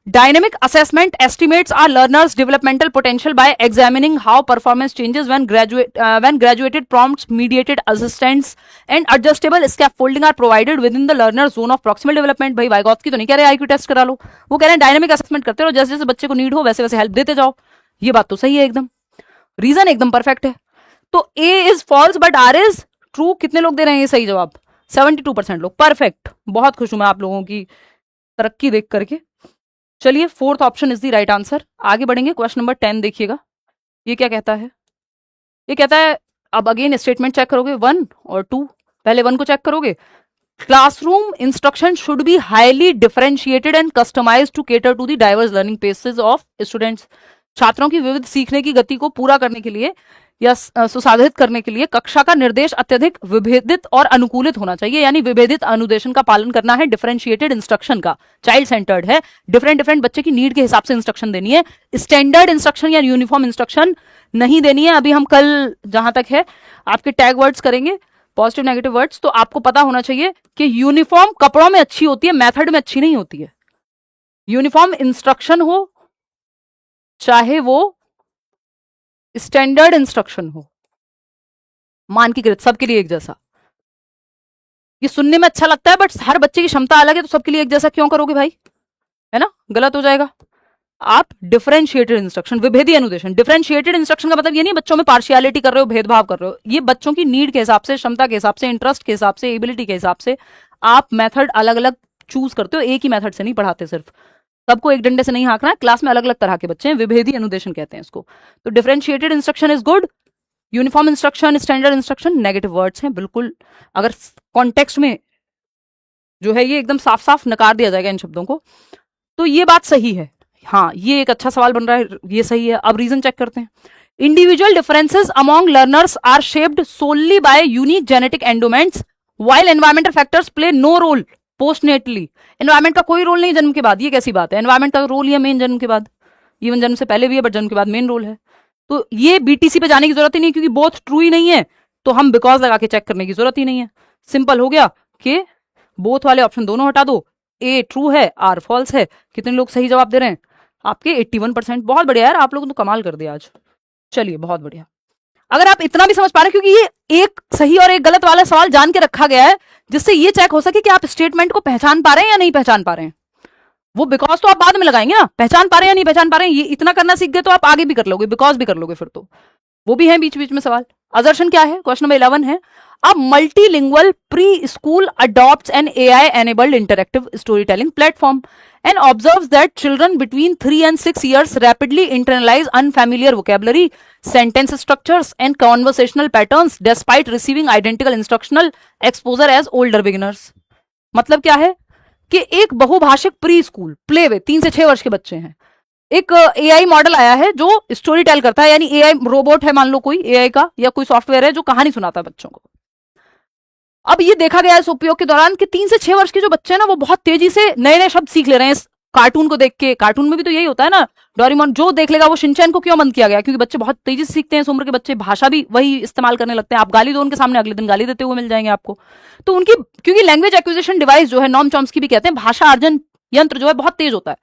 Dynamic assessment estimates our learners' developmental potential by examining how performance changes when graduated prompts, mediated assistance, and adjustable scaffolding are provided within the learner's zone of proximal development. भाई वाइगॉत्स्की तो नहीं कह रहे IQ टेस्ट करा लो, वो कह रहे हैं डायनेमिक असेसमेंट करते रहो, जैसे जैसे बच्चे को नीड हो वैसे वैसे हेल्प देते जाओ. ये बात तो सही है एकदम, रीजन एकदम परफेक्ट है. तो A is false but R is true. कितने लोग दे रहे हैं ये सही जवाब? 72% लोग. परफेक्ट, बहुत खुश हूं मैं आप लोगों की तरक्की देख करके. चलिए, fourth option is the right answer. आगे बढ़ेंगे. क्वेश्चन नंबर 10 देखिएगा. ये क्या कहता है? ये कहता है, अब अगेन स्टेटमेंट चेक करोगे 1 और 2. पहले 1 को चेक करोगे. Classroom instruction should be highly differentiated and customised to cater to the diverse learning paces of students. छात्रों की विविध सीखने की गति को पूरा करने के लिए या सुसाधित करने के लिए कक्षा का निर्देश अत्यधिक विभेदित और अनुकूलित होना चाहिए. यानी विभेदित अनुदेशन का पालन करना है. डिफरेंशिएटेड इंस्ट्रक्शन का, चाइल्ड सेंटर्ड है. डिफरेंट बच्चे की नीड के हिसाब से इंस्ट्रक्शन देनी है. स्टैंडर्ड इंस्ट्रक्शन या यूनिफॉर्म इंस्ट्रक्शन नहीं देनी है. अभी हम कल जहां तक है आपके टैग वर्ड्स करेंगे, पॉजिटिव नेगेटिव वर्ड्स. तो आपको पता होना चाहिए कि यूनिफॉर्म कपड़ों में अच्छी होती है, मेथड में अच्छी नहीं होती है. यूनिफॉर्म इंस्ट्रक्शन हो चाहे वो स्टैंडर्ड इंस्ट्रक्शन हो, मानकीकृत, सबके लिए एक जैसा. ये सुनने में अच्छा लगता है बट हर बच्चे की क्षमता अलग है, तो सबके लिए एक जैसा क्यों करोगे भाई? है ना, गलत हो जाएगा. आप डिफरेंशिएटेड इंस्ट्रक्शन, विभेदी अनुदेशन. डिफरेंशिएटेड इंस्ट्रक्शन का मतलब ये नहीं बच्चों में पार्शियलिटी कर रहे हो, भेदभाव कर रहे हो. ये बच्चों की नीड के हिसाब से, क्षमता के हिसाब से, इंटरेस्ट के हिसाब से, एबिलिटी के हिसाब से आप मेथड अलग अलग चूज करते हो. एक ही मेथड से नहीं पढ़ाते, सिर्फ सबको एक डंडे से नहीं हाँकना है. क्लास में अलग अलग तरह के बच्चे हैं, विभेदी अनुदेशन कहते हैं इसको. तो differentiated instruction is good. Uniform instruction, standard instruction negative words हैं बिल्कुल. अगर कॉन्टेक्स्ट में जो है ये एकदम साफ साफ नकार दिया जाएगा इन शब्दों को. तो ये बात सही है. हाँ, ये एक अच्छा सवाल बन रहा है, ये सही है. अब रीजन चेक करते हैं. Individual differences among learners are shaped solely by unique genetic endowments while environmental factors play no role postnatally. Environment का कोई रोल नहीं जन्म के बाद. ये कैसी बात है? एनवायरमेंट का रोल ही है मेन जन्म के बाद. इवन जन्म से पहले भी है बट जन्म के बाद मेन रोल है. तो ये बीटीसी पे जाने की जरूरत ही नहीं, क्योंकि बोथ ट्रू ही नहीं है, तो हम बिकॉज लगा के चेक करने की जरूरत ही नहीं है. सिंपल हो गया कि बोथ वाले ऑप्शन दोनों हटा दो. ए ट्रू है, आर फॉल्स है. कितने लोग सही जवाब दे रहे हैं? आपके 81%. बहुत बढ़िया यार, आप लोगों ने तो कमाल कर दिया आज. चलिए, बहुत बढ़िया. अगर आप इतना भी समझ पा रहे हैं, क्योंकि ये एक सही और एक गलत वाला सवाल जान के रखा गया है जिससे ये चेक हो सके कि आप स्टेटमेंट को पहचान पा रहे हैं या नहीं पहचान पा रहे हैं. वो बिकॉज तो आप बाद में लगाएंगे ना, पहचान पा रहे हैं या नहीं पहचान पा रहे हैं. ये इतना करना सीख गए तो आप आगे भी कर लोगे, बिकॉज भी कर लोगे फिर तो. वो भी है बीच बीच में सवाल. असर्शन क्या है? क्वेश्चन नंबर 11 है, a multilingual preschool adopts an AI enabled interactive storytelling platform and observes that children between 3 and 6 years rapidly internalize unfamiliar vocabulary, sentence structures and conversational patterns despite receiving identical instructional exposure as older beginners. मतलब क्या है कि एक बहुभाषिक प्री स्कूल प्ले वे 3 से 6 वर्ष के बच्चे हैं. एक एआई मॉडल आया है जो स्टोरी टेल करता है, यानी एआई रोबोट है, मान लो कोई एआई का या कोई सॉफ्टवेयर है जो कहानी सुनाता है बच्चों को. अब ये देखा गया है इस उपयोग के दौरान कि 3 से 6 वर्ष के जो बच्चे हैं ना, वो बहुत तेजी से नए नए शब्द सीख ले रहे हैं इस कार्टून को देख के. कार्टून में भी तो यही होता है ना, डोरेमोन जो देख लेगा वो. शिनचैन को क्यों बंद किया गया? क्योंकि बच्चे बहुत तेजी से सीखते हैं. इस उम्र के बच्चे भाषा भी वही इस्तेमाल करने लगते हैं. आप गाली दो उनके सामने, अगले दिन गाली देते हुए मिल जाएंगे आपको. तो उनकी, क्योंकि लैंग्वेज एक्विजिशन डिवाइस जो है, नॉम चॉम्स्की भी कहते हैं, भाषा अर्जन यंत्र जो है बहुत तेज होता है.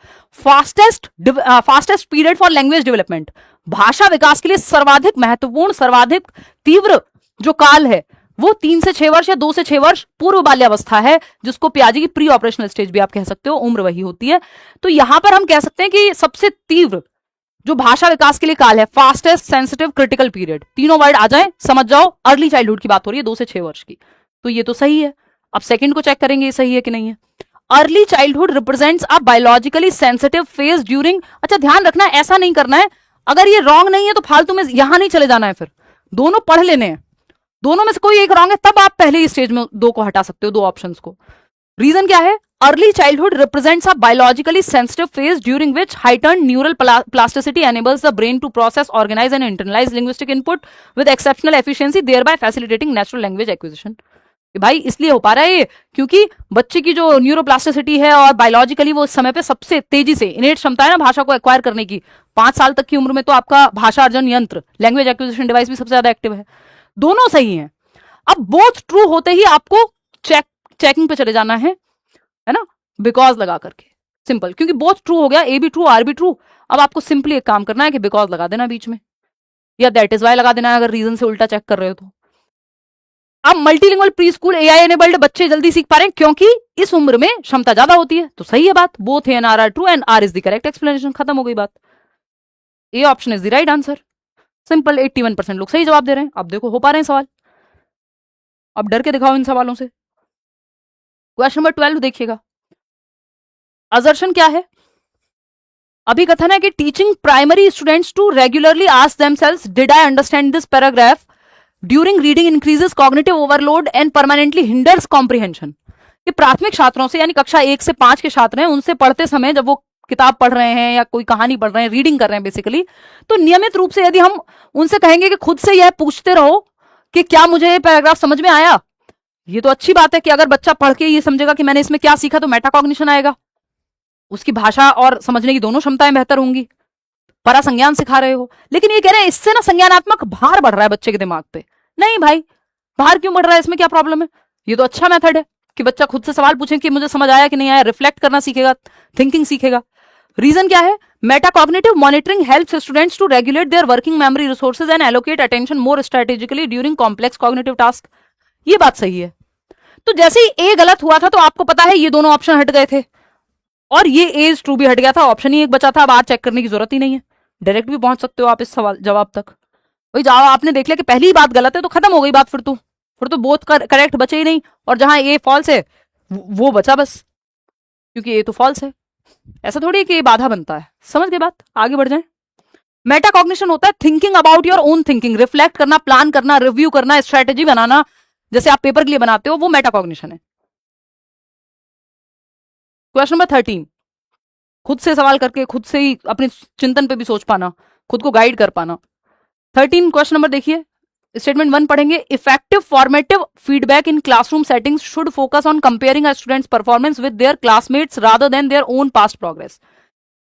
Fastest period for language development, भाषा विकास के लिए सर्वाधिक महत्वपूर्ण, सर्वाधिक तीव्र जो काल है वो 3 से 6 वर्ष या 2 से 6 वर्ष पूर्व बाल्यावस्था है, जिसको पियाजे की प्री ऑपरेशनल स्टेज भी आप कह सकते हो. उम्र वही होती है. तो यहां पर हम कह सकते हैं कि सबसे तीव्र जो भाषा विकास के लिए काल है, फास्टेस्ट, सेंसिटिव, क्रिटिकल पीरियड, तीनों वर्ड आ जाए समझ जाओ, अर्ली चाइल्डहुड की बात हो रही है 2 से 6 वर्ष की. तो ये तो सही है. अब सेकंड को चेक करेंगे ये सही है कि नहीं है. Early childhood represents a biologically sensitive phase during. अच्छा, ध्यान रखना, ऐसा नहीं करना है. अगर ये रॉन्ग नहीं है तो फालतू में यहां नहीं चले जाना है, फिर दोनों पढ़ लेने हैं. दोनों में से कोई एक रॉन्ग है तब आप पहले ही स्टेज में 2 को हटा सकते हो, 2 ऑप्शंस को. रीजन क्या है? Early childhood represents a biologically sensitive phase during which heightened neural plasticity enables the brain to process, organize and internalize linguistic input with exceptional efficiency, thereby facilitating natural language acquisition. भाई इसलिए हो पा रहा है ये क्योंकि बच्चे की जो न्यूरोप्लास्टिसिटी है और बायोलॉजिकली वो इस समय पे सबसे तेजी से इनेट क्षमता है ना भाषा को एक्वायर करने की. 5 साल तक की उम्र में तो आपका भाषा अर्जन यंत्र, लैंग्वेज एक्विजिशन डिवाइस भी सबसे ज्यादा एक्टिव है. दोनों सही हैं. अब बोथ ट्रू होते ही आपको चेकिंग पे चले जाना है ना, बिकॉज लगा करके. सिंपल, क्योंकि बोथ ट्रू हो गया, ए भी ट्रू आर भी ट्रू। अब आपको सिंपली एक काम करना है कि बिकॉज लगा देना बीच में, या दैट इज वाई लगा देना है अगर रीजन से उल्टा चेक कर रहे हो तो। अब multilingual pre school AI enabled बच्चे जल्दी सीख पा रहे हैं क्योंकि इस उम्र में क्षमता ज्यादा होती है, तो सही है बात, both and R are true and R is the correct explanation, खत्म हो गई बात। A option is the right answer, simple. 81% लोग सही जवाब दे रहे हैं। अब देखो हो पा रहे हैं सवाल, अब डर के दिखाओ इन सवालों से। क्वेश्चन नंबर 12 देखिएगा, असर्शन क्या है? अभिकथन है कि teaching primary students to regularly ask themselves did I understand this paragraph during reading increases cognitive overload and permanently hinders comprehension. ये प्राथमिक छात्रों से, यानी कक्षा 1 से 5 के छात्र हैं, उनसे पढ़ते समय जब वो किताब पढ़ रहे हैं या कोई कहानी पढ़ रहे हैं, रीडिंग कर रहे हैं बेसिकली, तो नियमित रूप से यदि हम उनसे कहेंगे कि खुद से यह पूछते रहो कि क्या मुझे ये पैराग्राफ समझ में आया, ये तो अच्छी बात है कि अगर बच्चा पढ़ के ये समझेगा कि मैंने इसमें क्या सीखा, तो मेटाकॉग्निशन आएगा, उसकी भाषा और समझने की दोनों क्षमताएं बेहतर होंगी, परा संज्ञान सिखा रहे हो। लेकिन ये कह रहे हैं इससे ना संज्ञानात्मक भार बढ़ रहा है बच्चे के दिमाग पे। नहीं भाई, भार क्यों बढ़ रहा है, इसमें क्या प्रॉब्लम है? ये तो अच्छा मेथड है कि बच्चा खुद से सवाल पूछे कि मुझे समझ आया कि नहीं आया, रिफ्लेक्ट करना सीखेगा, थिंकिंग सीखेगा। रीजन क्या है? Metacognitive monitoring helps students to regulate their working memory resources and allocate attention more strategically during complex cognitive task. ये बात सही है। तो जैसे ही ए गलत हुआ था तो आपको पता है ये दोनों ऑप्शन हट गए थे, और ये ए ट्रू भी हट गया था, ऑप्शन ही एक बचा था। अब आर चेक करने की जरूरत ही नहीं है, डायरेक्ट भी पहुंच सकते हो आप इस सवाल जवाब तक। वही जवाब आपने देख लिया कि पहली बात गलत है तो खत्म हो गई बात, फिर तो बोथ करेक्ट बचे ही नहीं, और जहां ए फॉल्स है वो बचा बस, क्योंकि ए तो फॉल्स है। ऐसा थोड़ी है कि ये बाधा बनता है। समझ गए बात? आगे बढ़ जाए। मेटाकॉग्निशन होता है thinking about your own thinking, reflect करना, प्लान करना, रिव्यू करना, स्ट्रेटेजी बनाना, जैसे आप पेपर के लिए बनाते हो, वो मेटाकॉग्निशन है। क्वेश्चन नंबर 13, खुद से सवाल करके खुद से ही अपने चिंतन पे भी सोच पाना, खुद को गाइड कर पाना। 13 क्वेश्चन नंबर देखिए, स्टेटमेंट 1 पढ़ेंगे। Effective formative feedback in classroom settings should focus on comparing a students performance with their classmates rather than their own past progress.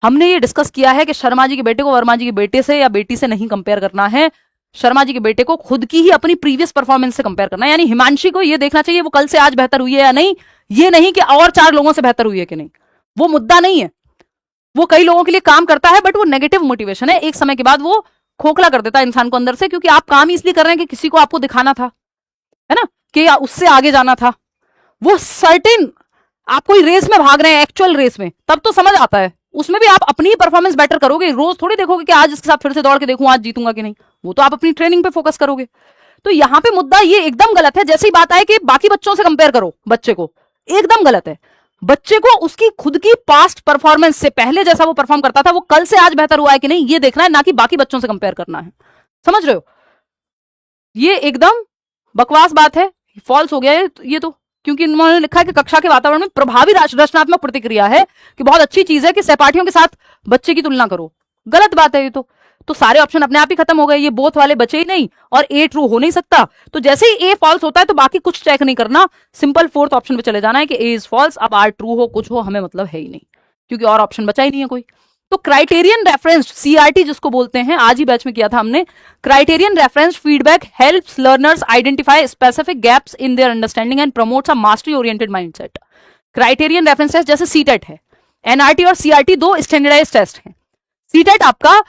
हमने ये डिस्कस किया है कि शर्मा जी के बेटे को वर्मा जी के बेटे से या बेटी से नहीं कंपेयर करना है, शर्मा जी के बेटे को खुद की ही अपनी प्रीवियस परफॉर्मेंस से कंपेयर करना है। यानी हिमांशी को ये देखना चाहिए वो कल से आज बेहतर हुई है या नहीं, ये नहीं कि और 4 लोगों से बेहतर हुई है कि नहीं, वो मुद्दा नहीं है। वो कई लोगों के लिए काम करता है, बट वो नेगेटिव मोटिवेशन है, एक समय के बाद वो खोखला कर देता है इंसान को अंदर से, क्योंकि आप काम इसलिए कर रहे हैं कि किसी को आपको दिखाना था, है ना, कि उससे आगे जाना था। वो सर्टेन आप कोई रेस में भाग रहे हैं, एक्चुअल रेस में, तब तो समझ आता है, उसमें भी आप अपनी ही परफॉर्मेंस बेटर करोगे। रोज थोड़ी देखोगे कि आज इसके साथ फिर से दौड़ के देखूं आज जीतूंगा कि नहीं, वो तो आप अपनी ट्रेनिंग पे फोकस करोगे। तो यहां पे मुद्दा ये एकदम गलत है। जैसी बात आए कि बाकी बच्चों से कंपेयर करो बच्चे को, एकदम गलत है। बच्चे को उसकी खुद की पास्ट परफॉर्मेंस से, पहले जैसा वो परफॉर्म करता था वो कल से आज बेहतर हुआ है कि नहीं, ये देखना है, ना कि बाकी बच्चों से कंपेयर करना है। समझ रहे हो? ये एकदम बकवास बात है, फॉल्स हो गया है ये तो, क्योंकि उन्होंने लिखा है कि कक्षा के वातावरण में प्रभावी रचनात्मक प्रतिक्रिया है, कि बहुत अच्छी चीज है कि सहपाठियों के साथ बच्चे की तुलना करो। गलत बात है ये तो सारे ऑप्शन अपने आप ही खत्म हो गए, ये बोथ वाले बचे ही नहीं, और ए ट्रू हो नहीं सकता। तो जैसे ही ए फॉल्स होता है तो बाकी कुछ चेक नहीं करना, सिंपल 4th ऑप्शन पे चले जाना है कि ए इज फॉल्स। अब आर ट्रू हो कुछ हो हमें मतलब है ही नहीं, क्योंकि और ऑप्शन बचा ही नहीं है कोई। तो क्राइटेरियन रेफरेंस्ड, सीआरटी जिसको बोलते हैं, आज ही बैच में किया था हमने, criterion referenced feedback helps learners identify specific gaps in their understanding and promotes a mastery oriented mindset. Criterion reference test जैसे सीटेट है, एनआरटी और सीआरटी 2 स्टैंडर्डाइज्ड टेस्ट हैं। सीटेट आपका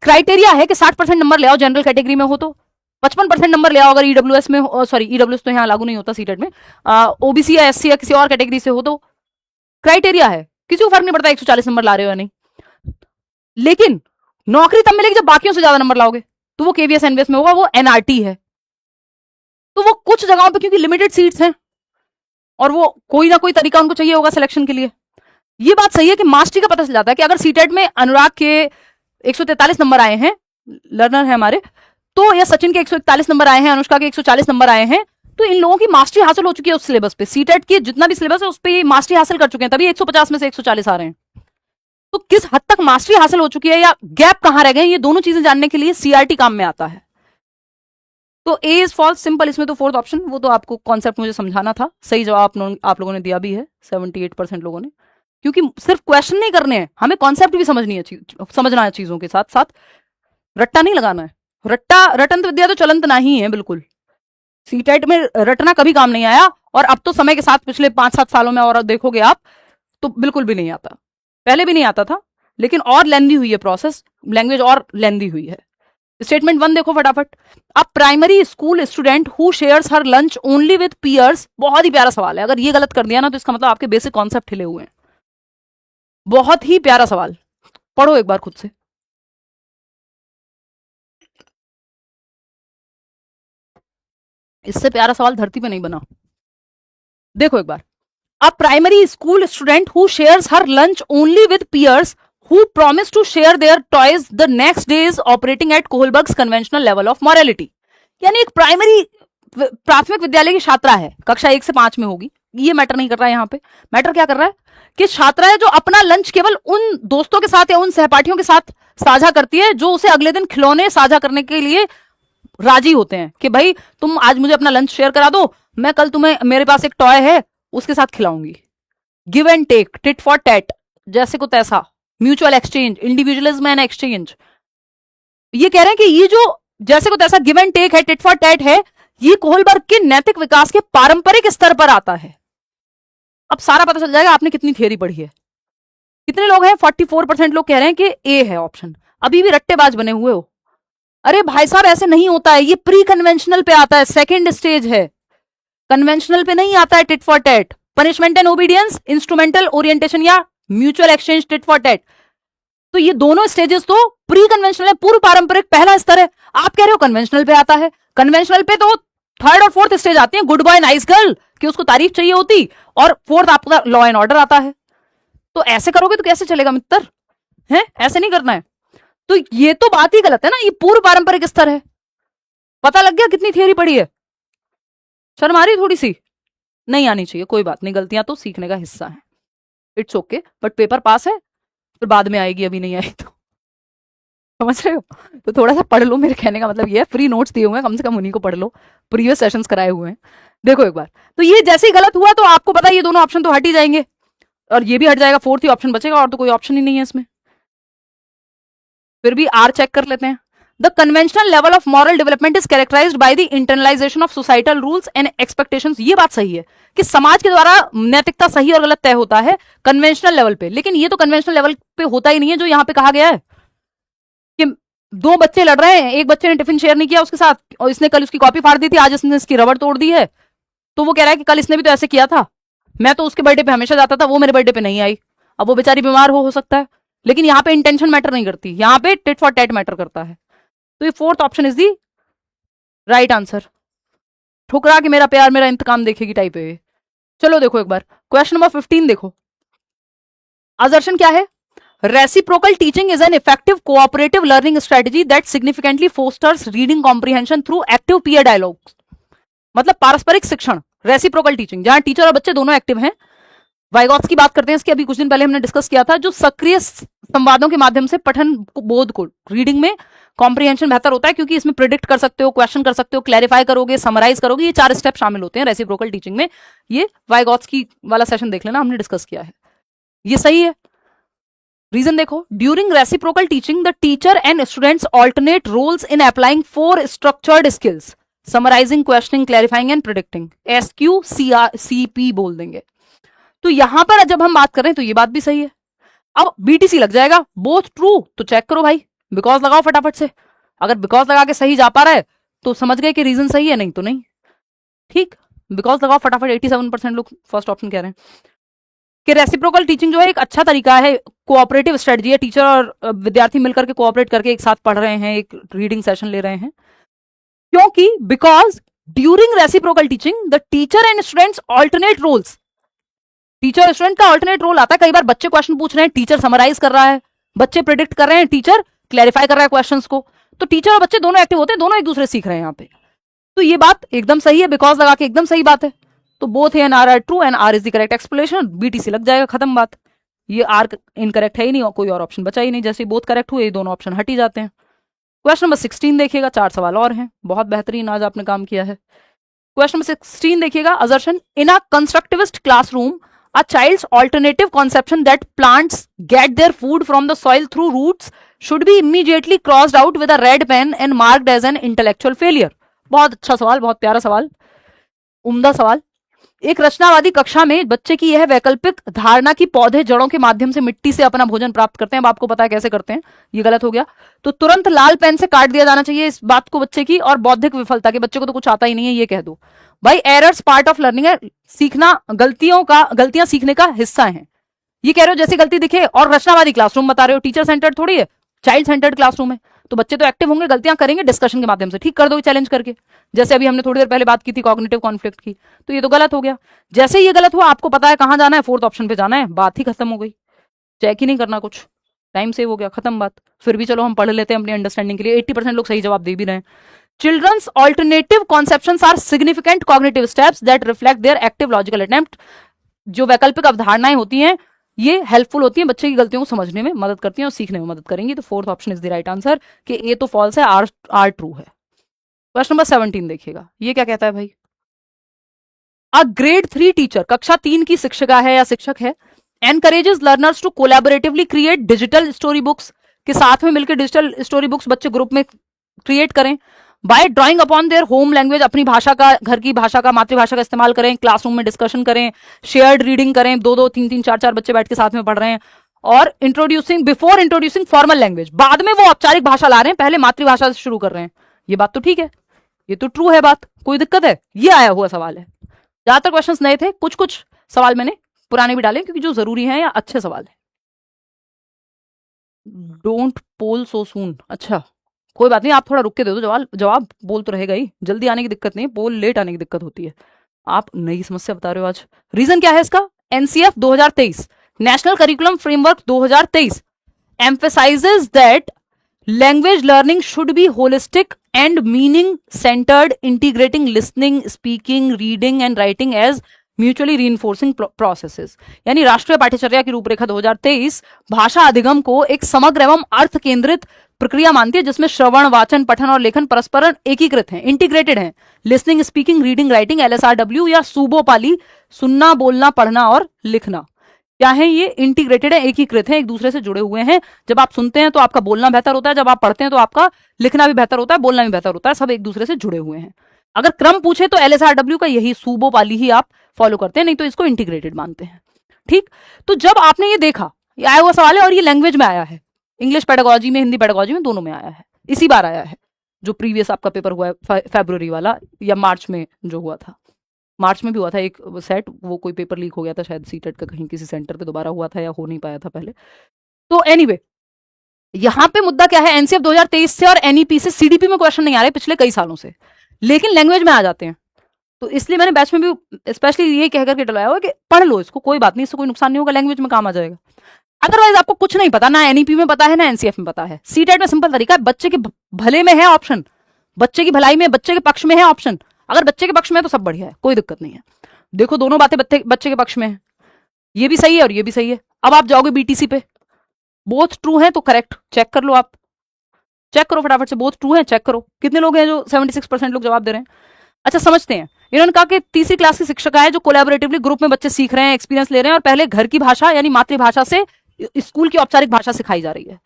क्राइटेरिया है कि 60% नंबर ले आओ जनरल कैटेगरी में हो तो, 55% नंबर ले आओ अगर ईडब्ल्यूएस में हो, सॉरी ईडब्ल्यूएस तो यहाँ लागू नहीं होता सीटेट में, ओबीसी या एससी या किसी और कैटेगरी से हो तो क्राइटेरिया है, किसी को फर्क नहीं पड़ता 140 नंबर ला रहे हो या नहीं। लेकिन नौकरी तब मिलेगी जब बाकियों से ज्यादा नंबर लाओगे, तो वो केवीएस एनवीएस में होगा, वो एनआरटी है। तो वो कुछ जगहों पे क्योंकि लिमिटेड सीट्स हैं और वो कोई ना कोई तरीका उनको चाहिए होगा सिलेक्शन के लिए। ये बात सही है कि मास्टरी का पता चल जाता है कि अगर सीटेट में अनुराग के 143 नंबर आए हैं, लर्नर है हमारे, तो या सचिन के 141 नंबर आए हैं, अनुष्का के 140 नंबर आए हैं, तो इन लोगों की मास्टरी हासिल हो चुकी है उस सिलेबस पे। सीटेट की जितना भी सिलेबस है उस पर मास्टरी हासिल कर चुके हैं, तभी 150 में से 140 आ रहे हैं। तो किस हद तक मास्टरी हासिल हो चुकी है या गैप कहां रह गए, ये दोनों चीजें जानने के लिए सीआरटी काम में आता है। तो ए इज फॉल्स, सिंपल। इसमें तो 4th ऑप्शन, वो तो आपको कॉन्सेप्ट मुझे समझाना था, सही जवाब आप लोगों ने दिया भी है 78% लोगों ने, क्योंकि सिर्फ क्वेश्चन नहीं करने हैं, हमें कॉन्सेप्ट भी समझना है चीजों के साथ साथ, रट्टा नहीं लगाना है। रटंत विद्या तो चलंत नहीं है बिल्कुल, सीटेट में रटना कभी काम नहीं आया, और अब तो समय के साथ पिछले 5-7 सालों में और देखोगे आप तो बिल्कुल भी नहीं आता। पहले भी नहीं आता था, लेकिन और लेंदी हुई है प्रोसेस, लैंग्वेज और लेंदी हुई है। स्टेटमेंट 1 देखो फटाफट। A primary school student who shares her lunch only with peers. बहुत ही प्यारा सवाल है, अगर ये गलत कर दिया ना तो इसका मतलब आपके बेसिक कॉन्सेप्ट हिले हुए हैं। बहुत ही प्यारा सवाल, पढ़ो एक बार खुद से। इससे प्यारा सवाल धरती पे नहीं बना। देखो एक बार। A primary school student who shares her lunch only with peers who promise to share their toys the next day is operating at Kohlberg's conventional level of morality. यानी एक प्राइमरी प्राथमिक विद्यालय की छात्रा है, कक्षा 1 से 5 में होगी, ये मैटर नहीं कर रहा है यहाँ पे। मैटर क्या कर रहा है कि छात्रा है जो अपना लंच केवल उन दोस्तों के साथ या उन सहपाठियों के साथ साझा करती है जो उसे अगले दिन खिलौने साझा करने के लिए राजी होते हैं कि भाई तुम आज मुझे अपना लंच शेयर करा दो, मैं कल तुम्हें, मेरे पास एक टॉय है उसके साथ खिलाऊंगी। Give and take, tit for tat, जैसे को तैसा, mutual exchange, individualism and exchange. ये कह रहे हैं कि ये जो जैसे को तैसा गिव एंड टेक है, टिट फॉर टैट है, ये कोहलबर्ग के नैतिक विकास के पारंपरिक स्तर पर आता है। अब सारा पता चल जाएगा आपने कितनी थियरी पढ़ी है। कितने लोग हैं? 44% लोग कह रहे हैं कि ए है ऑप्शन। अभी भी रट्टेबाज बने हुए हो। अरे भाई साहब ऐसे नहीं होता है, ये प्री कन्वेंशनल पे आता है, सेकेंड स्टेज है, कन्वेंशनल पे नहीं आता है tit for tat. Punishment and obedience, instrumental orientation या mutual exchange, tit for tat. तो ये दोनों स्टेजेस तो प्री कन्वेंशनल है, पूर्व पारंपरिक पहला स्तर है। आप कह रहे हो कन्वेंशनल पे आता है। कन्वेंशनल पे तो थर्ड और फोर्थ स्टेज आती है, गुड बॉय नाइस गर्ल कि उसको तारीफ चाहिए होती, और फोर्थ आपका लॉ एंड ऑर्डर आता है। तो ऐसे करोगे तो कैसे चलेगा मित्र, है ऐसे नहीं करना है। तो ये तो बात ही गलत है ना, ये पूर्व पारंपरिक स्तर है। पता लग गया कितनी थियरी पड़ी है? शर्म आ रही थोड़ी सी? नहीं आनी चाहिए, कोई बात नहीं, गलतियां तो सीखने का हिस्सा है, it's okay. But paper pass है, फिर बाद में आएगी, अभी नहीं आई तो। समझ रहे हो? तो थोड़ा सा पढ़ लो, मेरे कहने का मतलब ये है, फ्री नोट्स दिए हुए हैं, कम से कम उन्हीं को पढ़ लो, प्रीवियस सेशंस कराए हुए हैं। देखो एक बार, तो ये जैसे ही गलत हुआ तो आपको पता है ये दोनों ऑप्शन तो हट ही जाएंगे, और ये भी हट जाएगा, फोर्थ ही ऑप्शन बचेगा, और तो कोई ऑप्शन ही नहीं है इसमें। फिर भी आर चेक कर लेते हैं। The conventional level of moral development is characterised by the internalisation of societal rules and expectations. ये बात सही है कि समाज के द्वारा नैतिकता सही और गलत तय होता है कन्वेंशनल लेवल पे, लेकिन ये तो कन्वेंशनल लेवल पे होता ही नहीं है जो यहाँ पे कहा गया है कि दो बच्चे लड़ रहे हैं, एक बच्चे ने टिफिन शेयर नहीं किया उसके साथ, और इसने कल उसकी कॉपी फाड़ दी थी, आज इसने इसकी रबड़ तोड़ दी है। तो वो कह रहा है कि कल इसने भी तो ऐसे किया था, मैं तो उसके बर्थडे पे हमेशा जाता था, वो मेरे बर्थडे पे नहीं आई। अब वो बेचारी बीमार हो सकता है, लेकिन यहाँ पे इंटेंशन मैटर नहीं करती, यहाँ पे टिट फॉर टैट मैटर करता है। तो ये fourth option is the right answer. ठुकरा के मेरा प्यार मेरा इंतकाम देखेगी टाइप है। चलो देखो एक बार क्वेश्चन नंबर 15 देखो। असर्शन क्या है? Reciprocal teaching is an effective cooperative learning strategy that significantly fosters reading comprehension through active peer dialogue. मतलब पारस्परिक शिक्षण, रेसिप्रोकल टीचिंग, जहां टीचर और बच्चे दोनों एक्टिव हैं। वाइगॉट्स की बात करते हैं, इसकी अभी कुछ दिन पहले हमने डिस्कस किया था, जो सक्रिय संवादों के माध्यम से पठन बोध को, रीडिंग में कॉम्प्रिहेंशन बेहतर होता है, क्योंकि इसमें प्रिडिक्ट कर सकते हो, क्वेश्चन कर सकते हो, क्लैरिफाई करोगे, समराइज करोगे, ये 4 स्टेप शामिल होते हैं रेसिप्रोकल टीचिंग में। ये वाइगॉट्स की वाला सेशन देख लेना, हमने डिस्कस किया है, ये सही है। रीजन देखो, during reciprocal teaching the teacher and students alternate roles in applying 4 structured skills, summarising, questioning, clarifying and predicting. SQCP बोल देंगे। तो यहां पर जब हम बात करें तो ये बात भी सही है। अब BTC लग जाएगा, बोथ ट्रू, तो चेक करो भाई, बिकॉज लगाओ फटाफट से। अगर बिकॉज लगा के सही जा पा रहा है तो समझ गए कि रीजन सही है, नहीं तो नहीं। ठीक, बिकॉज लगाओ फटाफट। 87% लोग फर्स्ट ऑप्शन कह रहे हैं कि रेसिप्रोकल टीचिंग जो है एक अच्छा तरीका है, कोऑपरेटिव स्ट्रेटजी है, टीचर और विद्यार्थी मिलकर के कोऑपरेट करके एक साथ पढ़ रहे हैं, एक रीडिंग सेशन ले रहे हैं। क्योंकि because during reciprocal teaching the teacher and students alternate roles, teacher student का ऑल्टरनेट रोल आता है। कई बार बच्चे क्वेश्चन पूछ रहे हैं, टीचर समराइज कर रहा है, बच्चे प्रिडिक्ट कर रहे हैं, टीचर क्लैरिफाई कर रहा है क्वेश्चंस को। तो टीचर और बच्चे दोनों एक्टिव होते हैं, दोनों एक दूसरे सीख रहे हैं यहाँ पे। तो ये बात एकदम सही है, बिकॉज लगा के एकदम सही बात है। तो both and R are true and R is the correct explanation. BTC लग जाएगा, खत्म बात। ये आर इनकरेक्ट है ही नहीं, और कोई और ऑप्शन बचा ही नहीं। जैसे बोथ करेक्ट हुए, ये दोनों ऑप्शन हट ही जाते हैं। क्वेश्चन नंबर 16 देखिएगा, 4 सवाल और हैं, बहुत बेहतरीन आज आपने काम किया है। क्वेश्चन नंबर 16 देखिएगा, assertion in a constructivist classroom a child's alternative conception that plants get their food from the soil through roots should be immediately crossed out with a red pen and marked as an intellectual failure। बहुत अच्छा सवाल, बहुत प्यारा सवाल, उम्दा सवाल। एक रचनावादी कक्षा में बच्चे की यह वैकल्पिक धारणा की पौधे जड़ों के माध्यम से मिट्टी से अपना भोजन प्राप्त करते हैं, अब आपको पता है कैसे करते हैं, ये गलत हो गया। तो तुरंत लाल पेन से काट दिया जाना चाहिए इस बात को बच्चे की। और बौद्धिक विफलता के बच्चे को तो कुछ आता ही नहीं है ये कह दो भाई, एरर्स पार्ट ऑफ लर्निंग है, सीखना गलतियां सीखने का हिस्सा है। ये कह रहे हो जैसे गलती दिखे, और रचनावादी क्लासरूम बता रहे हो, टीचर सेंटर्ड थोड़ी है, चाइल्ड सेंटर्ड क्लासरूम है। तो बच्चे तो एक्टिव होंगे, गलतियां करेंगे, डिस्कशन के माध्यम से ठीक कर दो चैलेंज करके, जैसे अभी हमने थोड़ी देर पहले बात की थी कॉग्निटिव कॉन्फ्लिक्ट की। तो ये तो गलत हो गया। जैसे ये गलत हुआ, आपको पता है कहां जाना है, फोर्थ ऑप्शन पे जाना है, बात ही खत्म हो गई, चेक ही नहीं करना कुछ, टाइम सेव हो गया, खत्म बात। फिर भी चलो हम पढ़ लेते हैं अपनी अंडरस्टैंडिंग के लिए, 80% लोग सही जवाब दे भी रहे हैं। Children's alternative conceptions are significant cognitive steps that reflect their active logical attempt. जो वैकल्पिक अवधारणाएं होती हैं ये हेल्पफुल होती हैं, बच्चे की गलतियों को समझने में मदद करती हैं और सीखने में मदद करेंगी। तो fourth option is the right answer कि ए तो फॉल्स है, आर ट्रू है। क्वेश्चन नंबर 17 देखिएगा, ये क्या कहता है भाई। अ ग्रेड 3 टीचर, कक्षा 3 की शिक्षिका है या शिक्षक है, encourages learners to collaboratively create digital story books, के साथ में मिलकर डिजिटल स्टोरी बुक्स बच्चे ग्रुप में क्रिएट करें। By drawing upon their home language, अपनी भाषा का, घर की भाषा का, मातृभाषा का इस्तेमाल करें, क्लासरूम में डिस्कशन करें, शेयर्ड रीडिंग करें, 2-2, 3-3, 4-4 बच्चे बैठ के साथ में पढ़ रहे हैं। और बिफोर इंट्रोड्यूसिंग फॉर्मल लैंग्वेज, बाद में वो औपचारिक भाषा ला रहे हैं, पहले मातृभाषा से शुरू कर रहे हैं। ये बात तो ठीक है, ये तो ट्रू है बात, कोई दिक्कत है? ये आया हुआ सवाल है। ज्यादातर क्वेश्चंस नए थे, कुछ कुछ सवाल मैंने पुराने भी डाले क्योंकि जो जरूरी है या अच्छे सवाल है। डोंट पोल सो सून, अच्छा कोई बात नहीं, आप थोड़ा रुक के दे दो जवाब बोल तो रहेगा ही, जल्दी आने की दिक्कत नहीं, पोल लेट आने की दिक्कत होती है। आप नई समस्या बता रहे हो आज। रीजन क्या है इसका? NCF 2023, national curriculum framework 2023 emphasizes that language learning should be holistic and meaning centered, integrating listening, speaking, reading and writing as mutually reinforcing processes. यानी राष्ट्रीय पाठ्यचर्या की रूपरेखा 2023 भाषा अधिगम को एक समग्र एवं अर्थ केंद्रित प्रक्रिया मानती है, जिसमें श्रवण, वाचन, पठन और लेखन परस्पर एकीकृत हैं, इंटीग्रेटेड हैं। लिसनिंग, स्पीकिंग, रीडिंग, राइटिंग, एलएसआरडब्ल्यू या सूबो पाली, सुनना, बोलना, पढ़ना और लिखना, क्या है ये? इंटीग्रेटेड है, एकीकृत है, एक दूसरे से जुड़े हुए हैं। जब आप सुनते हैं तो आपका बोलना बेहतर होता है, जब आप पढ़ते हैं तो आपका लिखना भी बेहतर होता है, बोलना भी बेहतर होता है, सब एक दूसरे से जुड़े हुए हैं। अगर क्रम पूछे तो एलएसआरडब्ल्यू का यही सूबो पाली ही आप फॉलो करते हैं, नहीं तो इसको इंटीग्रेटेड मानते हैं। ठीक, तो जब आपने ये देखा, ये आया हुआ सवाल है और ये लैंग्वेज में आया है, इंग्लिश पेडागोजी में, हिंदी पेडागोजी में, दोनों में आया है, इसी बार आया है। जो प्रीवियस आपका पेपर हुआ है फरवरी वाला या मार्च में जो हुआ था, मार्च में भी हुआ था एक सेट, वो कोई पेपर लीक हो गया था शायद सीटेट का, कहीं किसी सेंटर पे दोबारा हुआ था या हो नहीं पाया था पहले। तो एनीवे यहां पे मुद्दा क्या है, एनसीएफ 2023 से और एनईपी से सीडीपी में क्वेश्चन नहीं आ रहे पिछले कई सालों से, लेकिन लैंग्वेज में आ जाते हैं। तो इसलिए मैंने बैच में भी स्पेशली ये कहकर के डलवाया हुआ कि पढ़ लो इसको, कोई बात नहीं, इससे कोई नुकसान नहीं होगा, लैंग्वेज में काम आ जाएगा। अदरवाइज आपको कुछ नहीं पता, ना एनईपी में पता है ना एनसीएफ में पता है। सीटेट में सिंपल तरीका है, बच्चे के भले में है ऑप्शन, बच्चे की भलाई में, बच्चे के पक्ष में है ऑप्शन। अगर बच्चे के पक्ष में है तो सब बढ़िया है, कोई दिक्कत नहीं है। देखो दोनों बातें बच्चे के पक्ष में है, ये भी सही है और ये भी सही है। अब आप जाओगे बीटीसी पे, बोथ ट्रू है तो करेक्ट, चेक कर लो, आप चेक करो फटाफट से, बोथ ट्रू है, चेक करो कितने लोग हैं जो 76% लोग जवाब दे रहे हैं। अच्छा समझते हैं, इन्होंने कहा कि तीसरी क्लास की शिक्षिका है जो कोलैबोरेटिवली ग्रुप में बच्चे सीख रहे हैं, एक्सपीरियंस ले रहे हैं, और पहले घर की भाषा यानी मातृभाषा से स्कूल की औपचारिक भाषा सिखाई जा रही है।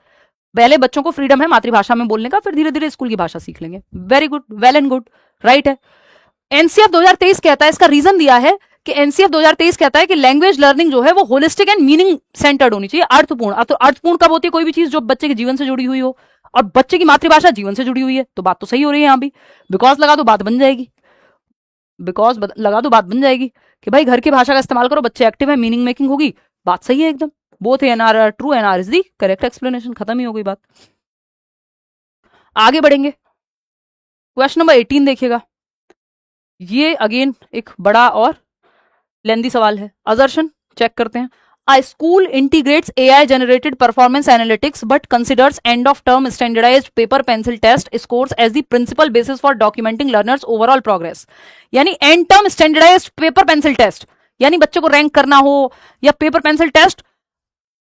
पहले बच्चों को फ्रीडम है मातृभाषा में बोलने का, फिर धीरे धीरे स्कूल की भाषा सीख लेंगे। Very good, well and good, right है। एनसीएफ 2023 कहता है, इसका रीजन दिया है कि एनसीएफ 2023 कहता है कि लैंग्वेज लर्निंग जो है वो होलिस्टिक एंड मीनिंग सेंटर्ड होनी चाहिए, अर्थपूर्ण। तो अर्थपूर्ण कब होती है? कोई भी चीज जो बच्चे के जीवन से जुड़ी हुई हो, और बच्चे की मातृभाषा जीवन से जुड़ी हुई है, तो बात तो सही हो रही है। यहां भी बिकॉज लगा दो, बात बन जाएगी, बिकॉज लगा दो, बात बन जाएगी कि भाई घर की भाषा का इस्तेमाल करो, बच्चे एक्टिव है, मीनिंग मेकिंग होगी, बात सही है एकदम। Both and R are true, and R is the correct explanation, खत्म ही हो गई बात। आगे बढ़ेंगे, क्वेश्चन नंबर 18 देखिएगा। ये अगेन एक बड़ा और लेंदी सवाल है। असर्शन चेक करते हैं। A school integrates AI generated performance analytics but considers end of term standardized paper pencil test scores as the principal basis for documenting learners overall progress। यानी end term standardized paper pencil test, यानी बच्चे को रैंक करना हो या पेपर पेंसिल टेस्ट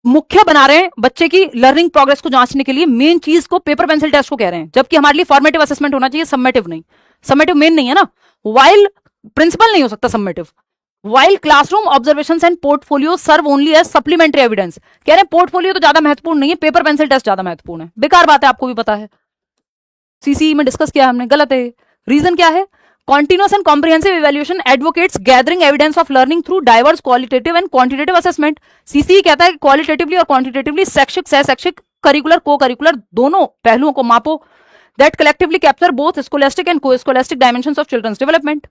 मुख्य बना रहे हैं बच्चे की लर्निंग प्रोग्रेस को जांचने के लिए। मेन चीज को पेपर पेंसिल टेस्ट को कह रहे हैं, जबकि हमारे लिए फॉर्मेटिव असेसमेंट होना चाहिए, सबमेटिव नहीं। सबमेटिव मेन नहीं है ना, वाइल प्रिंसिपल नहीं हो सकता summative. While classroom observations and portfolio serve only as supplementary evidence, कह रहे हैं पोर्टफोलियो तो ज्यादा महत्वपूर्ण नहीं है, पेपर पेंसिल टेस्ट ज्यादा महत्वपूर्ण है। बेकार बात है, आपको भी पता है, सीसीई में डिस्कस किया हमने, गलत है। रीजन क्या है? Continuous and comprehensive evaluation advocates gathering evidence of learning through diverse qualitative and quantitative assessment. CCE कहता है कि qualitatively और quantitatively शैक्षिक सह शैक्षिक करिकुलर को करिकुलर दोनों पहलुओं को मापो. That collectively capture both scholastic and co-scholastic dimensions of children's development.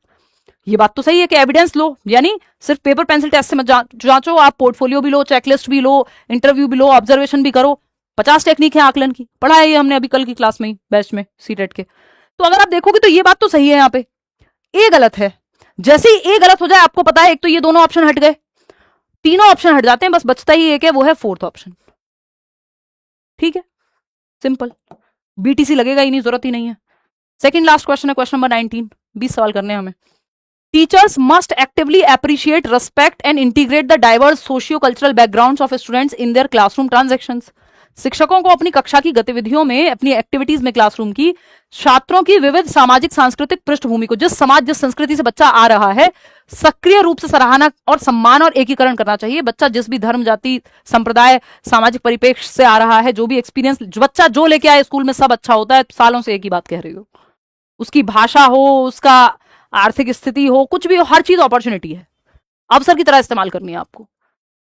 ये बात तो सही है कि एविडेंस लो, यानी सिर्फ पेपर पेंसिल टेस्ट से मत जांचो, आप पोर्टफोलियो भी लो, चेकलिस्ट भी लो, इंटरव्यू भी लो, ऑब्जर्वेशन भी करो. 50 टेक्निक है आकलन की, पढ़ा है ये हमने अभी कल की क्लास में ही बैच में सीटेट के. तो अगर आप देखोगे तो ये बात तो सही है, यहाँ पे ए गलत है. जैसे ही ए गलत हो जाए आपको पता है एक तो ये दोनों ऑप्शन हट गए, तीनों ऑप्शन हट जाते हैं, बस बचता ही एक है, वो है फोर्थ ऑप्शन. ठीक है, सिंपल. बीटीसी लगेगा ही नहीं, जरूरत ही नहीं है. सेकंड लास्ट क्वेश्चन है, क्वेश्चन नंबर 19. 20 सवाल करने हैं हमें. Teachers must actively appreciate, respect and integrate the diverse socio-cultural backgrounds of students in their classroom transactions. शिक्षकों को अपनी कक्षा की गतिविधियों में, अपनी एक्टिविटीज में क्लासरूम की, छात्रों की विविध सामाजिक सांस्कृतिक पृष्ठभूमि को, जिस समाज जिस संस्कृति से बच्चा आ रहा है, सक्रिय रूप से सराहना और सम्मान और एकीकरण करना चाहिए. बच्चा जिस भी धर्म, जाति, संप्रदाय, सामाजिक परिप्रेक्ष्य से आ रहा है, जो भी एक्सपीरियंस बच्चा जो लेके आए स्कूल में, सब अच्छा होता है. सालों से एक ही बात कह रही हो. उसकी भाषा हो, उसका आर्थिक स्थिति हो, कुछ भी हो, हर चीज अपॉर्चुनिटी है, अवसर की तरह इस्तेमाल करनी है आपको.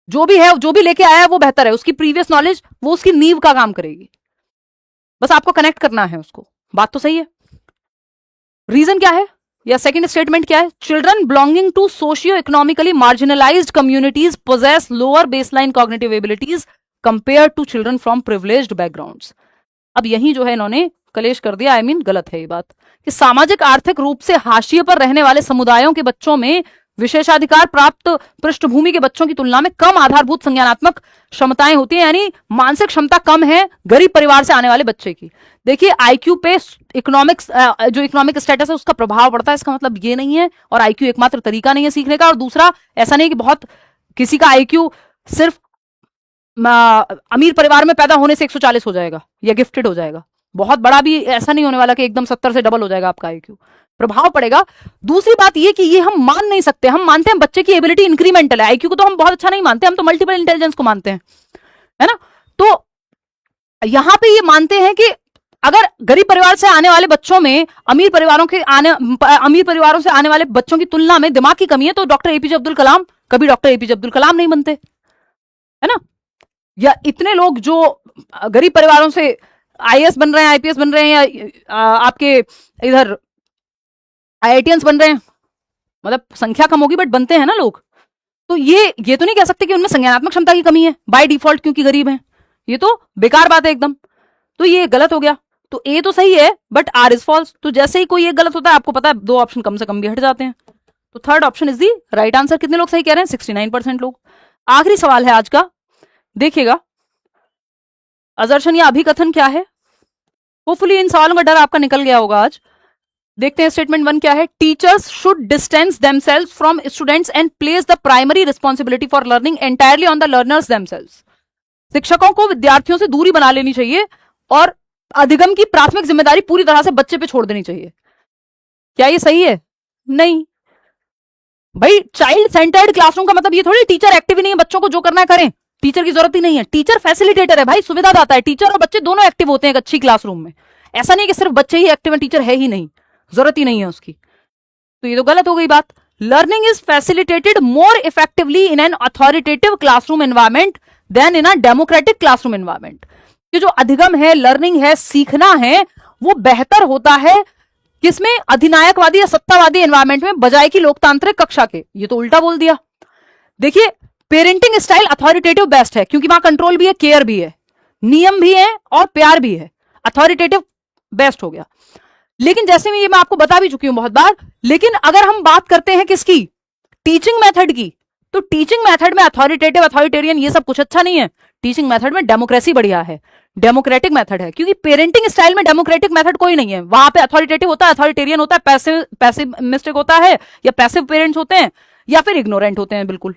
जो भी है, जो भी लेके आया है वो बेहतर है. उसकी प्रीवियस नॉलेज वो उसकी नींव का काम करेगी, बस आपको कनेक्ट करना है उसको. बात तो सही है. रीजन क्या है या सेकंड स्टेटमेंट क्या है? Children belonging to socio economically marginalised communities possess lower baseline cognitive abilities compare to children from privileged backgrounds. अब यही जो है इन्होंने कलेश कर दिया. गलत है ये बात कि सामाजिक आर्थिक रूप से हाशिए पर रहने वाले समुदायों के बच्चों में विशेषाधिकार प्राप्त पृष्ठभूमि के बच्चों की तुलना में कम आधारभूत संज्ञानात्मक क्षमताएं होती हैं, यानी मानसिक क्षमता कम है गरीब परिवार से आने वाले बच्चे की. देखिए आईक्यू पे इकोनॉमिक्स, जो इकोनॉमिक स्टेटस है उसका प्रभाव पड़ता है. इसका मतलब ये नहीं है, और आईक्यू एकमात्र तरीका नहीं है सीखने का. और दूसरा, ऐसा नहीं कि बहुत किसी का आईक्यू सिर्फ अमीर परिवार में पैदा होने से 140 हो जाएगा या गिफ्टेड हो जाएगा. बहुत बड़ा भी ऐसा नहीं होने वाला कि एकदम 70 से डबल हो जाएगा आपका आईक्यू. प्रभाव पड़ेगा. दूसरी बात ये कि ये हम मान नहीं सकते. हम मानते हैं बच्चे की एबिलिटी इंक्रीमेंटल है, आईक्यू को तो हम बहुत अच्छा नहीं मानते, हम तो मल्टीपल इंटेलिजेंस को मानते हैं, है ना. तो यहां पे ये मानते हैं कि अगर गरीब परिवार से आने वाले बच्चों में अमीर परिवारों से आने वाले बच्चों की तुलना में दिमाग की कमी है, तो डॉक्टर एपीजे अब्दुल कलाम कभी डॉक्टर एपीजे अब्दुल कलाम नहीं बनते, है ना. या इतने लोग जो गरीब परिवारों से आईएएस बन रहे हैं, आईपीएस बन रहे हैं, या आपके इधर आईआईटीएंस बन रहे हैं, मतलब संख्या कम होगी बट बनते हैं ना लोग. तो ये तो नहीं कह सकते कि उनमें संज्ञानात्मक क्षमता की कमी है बाय डिफॉल्ट क्योंकि गरीब हैं. ये तो बेकार बात है एकदम. तो ये गलत हो गया. तो ए तो सही है बट आर इज फॉल्स. तो जैसे ही कोई एक गलत होता है आपको पता है 2 ऑप्शन कम से कम भी हट जाते हैं. तो third option is the right answer. कितने लोग सही कह रहे हैं? 69% लोग. आखिरी सवाल है आज का, देखिएगा. असर्शन या अभिकथन क्या है? होपफुली इन सवालों का डर आपका निकल गया होगा आज. देखते हैं स्टेटमेंट 1 क्या है. Teachers should distance themselves from students and place the primary responsibility for learning entirely on the learners themselves. शिक्षकों को विद्यार्थियों से दूरी बना लेनी चाहिए और अधिगम की प्राथमिक जिम्मेदारी पूरी तरह से बच्चे पे छोड़ देनी चाहिए. क्या ये सही है? नहीं भाई. चाइल्ड सेंटर्ड क्लासरूम का मतलब ये थोड़ी टीचर एक्टिव नहीं है, बच्चों को जो करना है करें, टीचर की जरूरत ही नहीं है. टीचर फैसिलिटेटर है भाई, सुविधा दाता है. टीचर और बच्चे दोनों एक्टिव होते हैं एक अच्छी क्लासरूम में. ऐसा नहीं कि सिर्फ बच्चे ही एक्टिव हैं, टीचर है ही नहीं, जरूरत ही नहीं है उसकी. तो ये तो गलत हो गई बात. Learning is facilitated more effectively in an authoritative classroom environment than in a democratic classroom environment. ये जो अधिगम है, लर्निंग है, सीखना है, वो बेहतर होता है किसमें? अधिनायकवादी या सत्तावादी एनवायरमेंट में, बजाय की लोकतांत्रिक कक्षा के. ये तो उल्टा बोल दिया. देखिए पेरेंटिंग स्टाइल अथॉरिटेटिव बेस्ट है क्योंकि वहां कंट्रोल भी है, केयर भी है, नियम भी है और प्यार भी है. अथॉरिटेटिव बेस्ट हो गया. लेकिन जैसे मैं आपको बता भी चुकी हूं बहुत बार, लेकिन अगर हम बात करते हैं किसकी? टीचिंग मेथड की, तो टीचिंग मेथड में अथॉरिटेटिव, अथॉरिटेरियन ये सब कुछ अच्छा नहीं है. टीचिंग मेथड में डेमोक्रेसी बढ़िया है, डेमोक्रेटिक मेथड है. क्योंकि पेरेंटिंग स्टाइल में डेमोक्रेटिक मेथड कोई नहीं है. वहां पे अथॉरिटेटिव होता है, अथॉरिटेरियन होता है, पैसिव मिस्टेक होता है, या पैसिव पेरेंट्स होते हैं, या फिर इग्नोरेंट होते हैं, बिल्कुल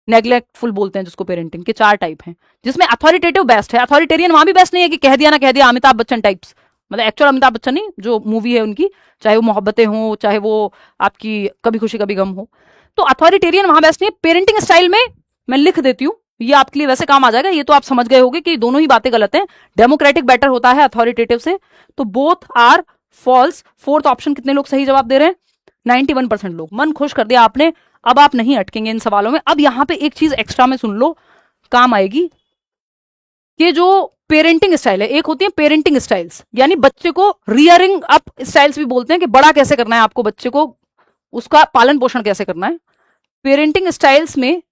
नेग्लेक्टफुल बोलते हैं जिसको. पेरेंटिंग के 4 टाइप हैं जिसमें अथॉरिटेटिव बेस्ट है. अथॉरिटेरियन वहां भी बेस्ट नहीं है कि कह दिया ना कह दिया, अमिताभ बच्चन टाइप्स, मतलब एक्चुअल अमिताभ बच्चन नहीं, जो मूवी है उनकी, चाहे वो मोहब्बतें हो, चाहे वो आपकी कभी खुशी कभी गम हो. तो अथॉरिटेरियन वहां बेस्ट नहीं है. पेरेंटिंग स्टाइल में मैं लिख देती हूँ, ये आपके लिए वैसे काम आ जाएगा. ये तो आप समझ गए होंगे कि दोनों ही बातें गलत हैं. डेमोक्रेटिक बेटर होता है अथॉरिटेटिव से. तो both are false. Fourth option कितने लोग सही जवाब दे रहे हैं? 91% लोग। मन खुश कर दिया आपने। अब आप नहीं अटकेंगे इन सवालों में। अब यहां पे एक चीज एक्स्ट्रा में सुन लो, काम आएगी, कि जो पेरेंटिंग स्टाइल है, एक होती है पेरेंटिंग स्टाइल्स, यानी बच्चे को रियरिंग अप स्टाइल्स भी बोलते हैं, कि बड़ा कैसे करना है आपको, बच्चे को उसका पालन पोषण कैसे करना है। पेरेंटिंग स्टाइल्स में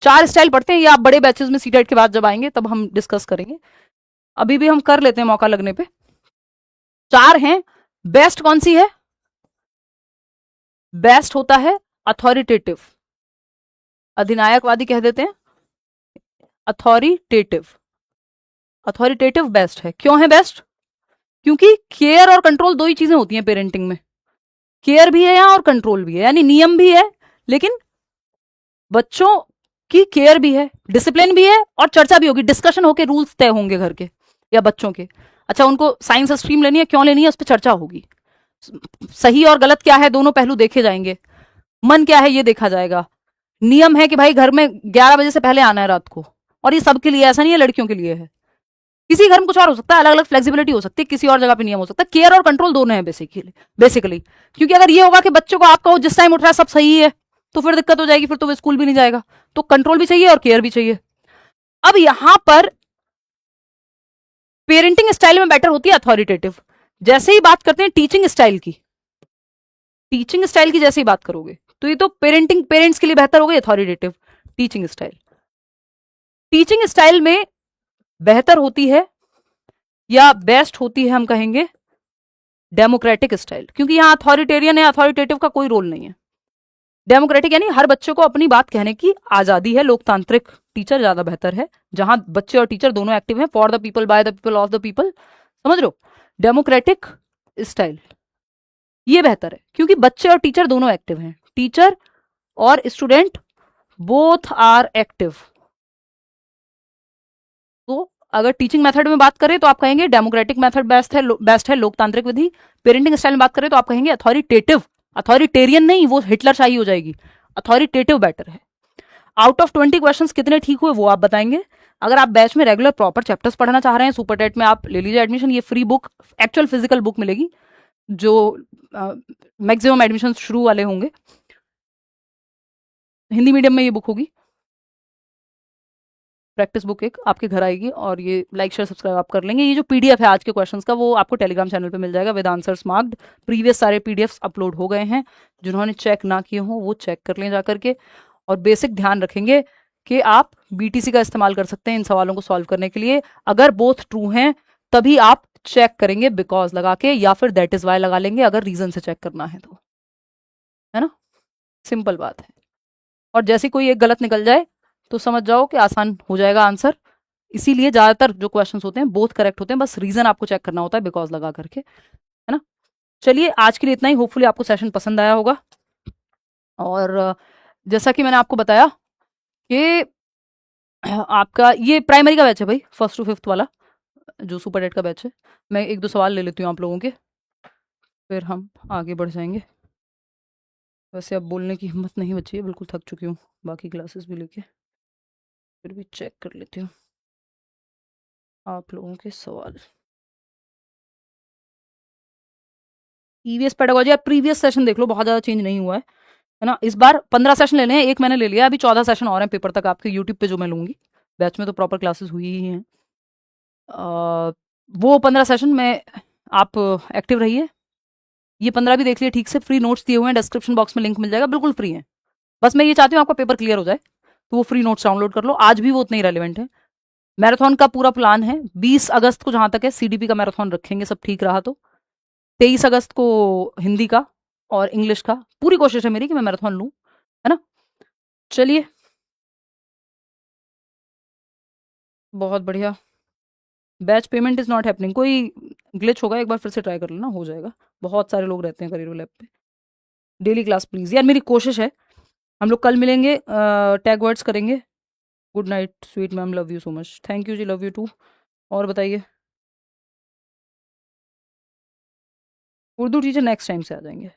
4 स्टाइल पढ़ते हैं, ये आप बड़े बैचेस में सीटेट के बाद जब आएंगे तब हम डिस्कस करेंगे, अभी भी हम कर लेते हैं मौका लगने पे। 4 हैं। बेस्ट कौन सी है? बेस्ट होता है अथॉरिटेटिव, अधिनायकवादी कह देते हैं, अथॉरिटेटिव। अथॉरिटेटिव बेस्ट है। क्यों है बेस्ट? क्योंकि केयर और कंट्रोल दो ही चीजें होती हैं पेरेंटिंग में। केयर भी है यहां और कंट्रोल भी है, यानी नियम भी है लेकिन बच्चों की केयर भी है, डिसिप्लिन भी है और चर्चा भी होगी, डिस्कशन होके रूल्स तय होंगे घर के या बच्चों के। अच्छा, उनको साइंस स्ट्रीम लेनी है, क्यों लेनी है, उस पर चर्चा होगी। सही और गलत क्या है, दोनों पहलू देखे जाएंगे। मन क्या है ये देखा जाएगा। नियम है कि भाई घर में 11 बजे से पहले आना है रात को, और ये सबके लिए, ऐसा नहीं है लड़कियों के लिए है। किसी घर में कुछ और हो सकता है, अलग अलग फ्लेक्सिबिलिटी हो सकती है, किसी और जगह पे नियम हो सकता है। केयर और कंट्रोल दोनों है बेसिकली। क्योंकि अगर ये होगा कि बच्चों को आप कहो जिस टाइम उठ रहा है सब सही है, तो फिर दिक्कत हो जाएगी, फिर तो वो स्कूल भी नहीं जाएगा। तो कंट्रोल भी चाहिए और केयर भी चाहिए। अब यहां पर पेरेंटिंग स्टाइल में बेटर होती है अथॉरिटेटिव। जैसे ही बात करते हैं टीचिंग स्टाइल की, टीचिंग स्टाइल की जैसे ही बात करोगे तो ये तो पेरेंट्स के लिए बेहतर हो गई authoritative teaching style. Teaching style में बेहतर होती है या बेस्ट होती है, हम कहेंगे डेमोक्रेटिक स्टाइल, क्योंकि यहां अथॉरिटेरियन है, अथॉरिटेटिव का कोई रोल नहीं है। डेमोक्रेटिक यानी हर बच्चे को अपनी बात कहने की आजादी है, लोकतांत्रिक टीचर ज्यादा बेहतर है, जहां बच्चे और टीचर दोनों एक्टिव हैं, for the people, by the people, of the people. समझ लो, डेमोक्रेटिक स्टाइल ये बेहतर है, क्योंकि बच्चे और टीचर दोनों एक्टिव हैं, टीचर और स्टूडेंट बोथ आर एक्टिव। तो अगर टीचिंग मेथड में बात करें तो आप कहेंगे डेमोक्रेटिक मेथड बेस्ट है, लोकतांत्रिक विधि। पेरेंटिंग स्टाइल में बात करें तो आप कहेंगे अथॉरिटेटिव, अथॉरिटेरियन नहीं, वो हिटलर शाही हो जाएगी, अथॉरिटेटिव बेटर है। आउट ऑफ 20 क्वेश्चंस कितने ठीक हुए वो आप बताएंगे। अगर आप बैच में रेगुलर प्रॉपर चैप्टर्स पढ़ना चाह रहे हैं, सुपर टेट में आप ले लीजिए एडमिशन, ये free book, actual physical book मिलेगी, जो मैक्सिमम एडमिशन शुरू वाले होंगे। हिंदी मीडियम में ये बुक होगी, प्रैक्टिस बुक एक आपके घर आएगी, और ये लाइक शेयर सब्सक्राइब आप कर लेंगे। ये जो पीडीएफ है आज के क्वेश्चंस का, वो आपको टेलीग्राम चैनल पे मिल जाएगा विद आंसर्स मार्क्ड। प्रीवियस सारे पीडीएफ्स अपलोड हो गए हैं, जिन्होंने चेक ना किए हों वो चेक कर लें जाकर के। और बेसिक ध्यान रखेंगे कि आप बीटीसी का इस्तेमाल कर सकते हैं इन सवालों को सॉल्व करने के लिए। अगर बोथ ट्रू हैं तभी आप चेक करेंगे बिकॉज लगा के, या फिर दैट इज वाई लगा लेंगे अगर रीजन से चेक करना है तो, है ना, सिंपल बात है। और जैसे कोई एक गलत निकल जाए तो समझ जाओ कि आसान हो जाएगा आंसर। इसीलिए ज्यादातर जो क्वेश्चंस होते हैं बोथ करेक्ट होते हैं, बस रीजन आपको चेक करना होता है बिकॉज लगा करके, है ना। चलिए आज के लिए इतना ही, होपफुली आपको सेशन पसंद आया होगा। और जैसा कि मैंने आपको बताया कि आपका ये प्राइमरी का बैच है भाई, 1st to 5th वाला जो सुपर डेट का बैच है। मैं 1-2 सवाल ले लेती हूँ आप लोगों के, फिर हम आगे बढ़ जाएंगे। वैसे अब बोलने की हिम्मत नहीं बची है, बिल्कुल थक चुकी हूँ बाकी क्लासेस भी लेके, फिर भी चेक कर लेती हूँ आप लोगों के सवाल। ईवीएस पेडागोजी, आप प्रीवियस सेशन देख लो, बहुत ज़्यादा चेंज नहीं हुआ है ना। इस बार 15 सेशन लेने हैं, एक मैंने ले लिया, अभी 14 सेशन और हैं पेपर तक आपके यूट्यूब पे जो मैं लूँगी। बैच में तो प्रॉपर क्लासेस हुई ही हैं। वो 15 सेशन में आप एक्टिव रहिए। ये 15 भी देख लिए ठीक से, फ्री नोट्स दिए हुए हैं, डिस्क्रिप्शन बॉक्स में लिंक मिल जाएगा, बिल्कुल फ्री है। बस मैं ये चाहती हूँ आपका पेपर क्लियर हो जाए, तो वो फ्री नोट्स डाउनलोड कर लो। आज भी वो उतने ही रेलिवेंट है। मैराथन का पूरा प्लान है 20 अगस्त को, जहां तक है सीडीपी का मैराथन रखेंगे, सब ठीक रहा तो 23 अगस्त को हिंदी का और इंग्लिश का। पूरी कोशिश है मेरी कि मैं मैराथन लूँ, है ना। चलिए, बहुत बढ़िया। Batch payment is not happening, कोई ग्लिच होगा, एक बार फिर से ट्राई कर लेना, हो जाएगा। बहुत सारे लोग रहते हैं करियर लैब पे। डेली क्लास प्लीज यार, मेरी कोशिश है। हम लोग कल मिलेंगे, टैग वर्ड्स करेंगे। Good night sweet ma'am, love you so much. Thank you जी, लव यू टू। और बताइए, उर्दू टीचर नेक्स्ट टाइम से आ जाएंगे।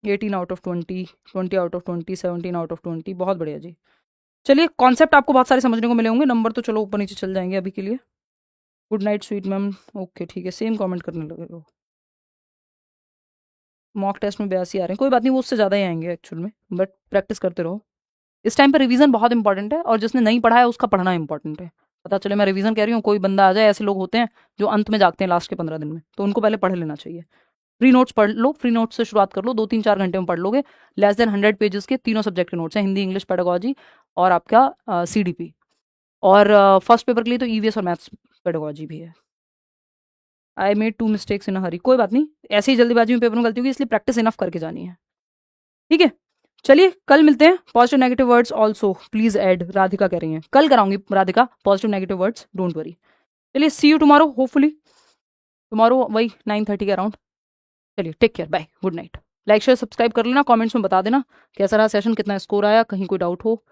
18 out of 20, 20 out of 20, 17 out of 20, बहुत बढ़िया जी। चलिए, कॉन्सेप्ट आपको बहुत सारे समझने को मिले होंगे, नंबर तो चलो ऊपर नीचे चल जाएंगे अभी के लिए। Good night sweet ma'am, okay ठीक है, सेम कमेंट करने लगे हो। मॉक टेस्ट में 82 आ रहे हैं, कोई बात नहीं, वो उससे ज़्यादा ही आएंगे एक्चुअल में, बट प्रैक्टिस करते रहो। इस टाइम पर रिवीजन बहुत इंपॉर्टेंट है, और जिसने नहीं पढ़ा है उसका पढ़ना इंपॉर्टेंट है। पता चले मैं रिवीजन कह रही हूँ, कोई बंदा आ जाए, ऐसे लोग होते हैं जो अंत में जागते हैं लास्ट के 15 दिन में, तो उनको पहले पढ़ लेना चाहिए। फ्री नोट्स पढ़ लो, फ्री नोट्स से शुरुआत कर लो, 2-3-4 घंटे में पढ़ लोगे। लेस देन 100 पेजेस के तीनों सब्जेक्ट के नोट्स हैं, हिंदी, इंग्लिश, पेडागोजी और आपका CDP। और फर्स्ट पेपर के लिए तो EVS और मैथ्स पेडागोजी भी है। आई मेड 2 मिस्टेक्स इन अ हरी, कोई बात नहीं, ऐसे ही जल्दीबाजी में पेपर में गलती होगी, इसलिए प्रैक्टिस इनफ करके जानी है, ठीक है। चलिए कल मिलते हैं। Positive negative words also please add, Radhika कह रही हैं, कल कराऊंगी Radhika positive negative words, don't worry. चलिए see you tomorrow, hopefully tomorrow वही 9:30 के अराउंड। चलिए take care, bye, good night. Like share subscribe कर लेना, कमेंट्स में बता देना कैसा रहा सेशन, कितना स्कोर आया, कहीं कोई डाउट हो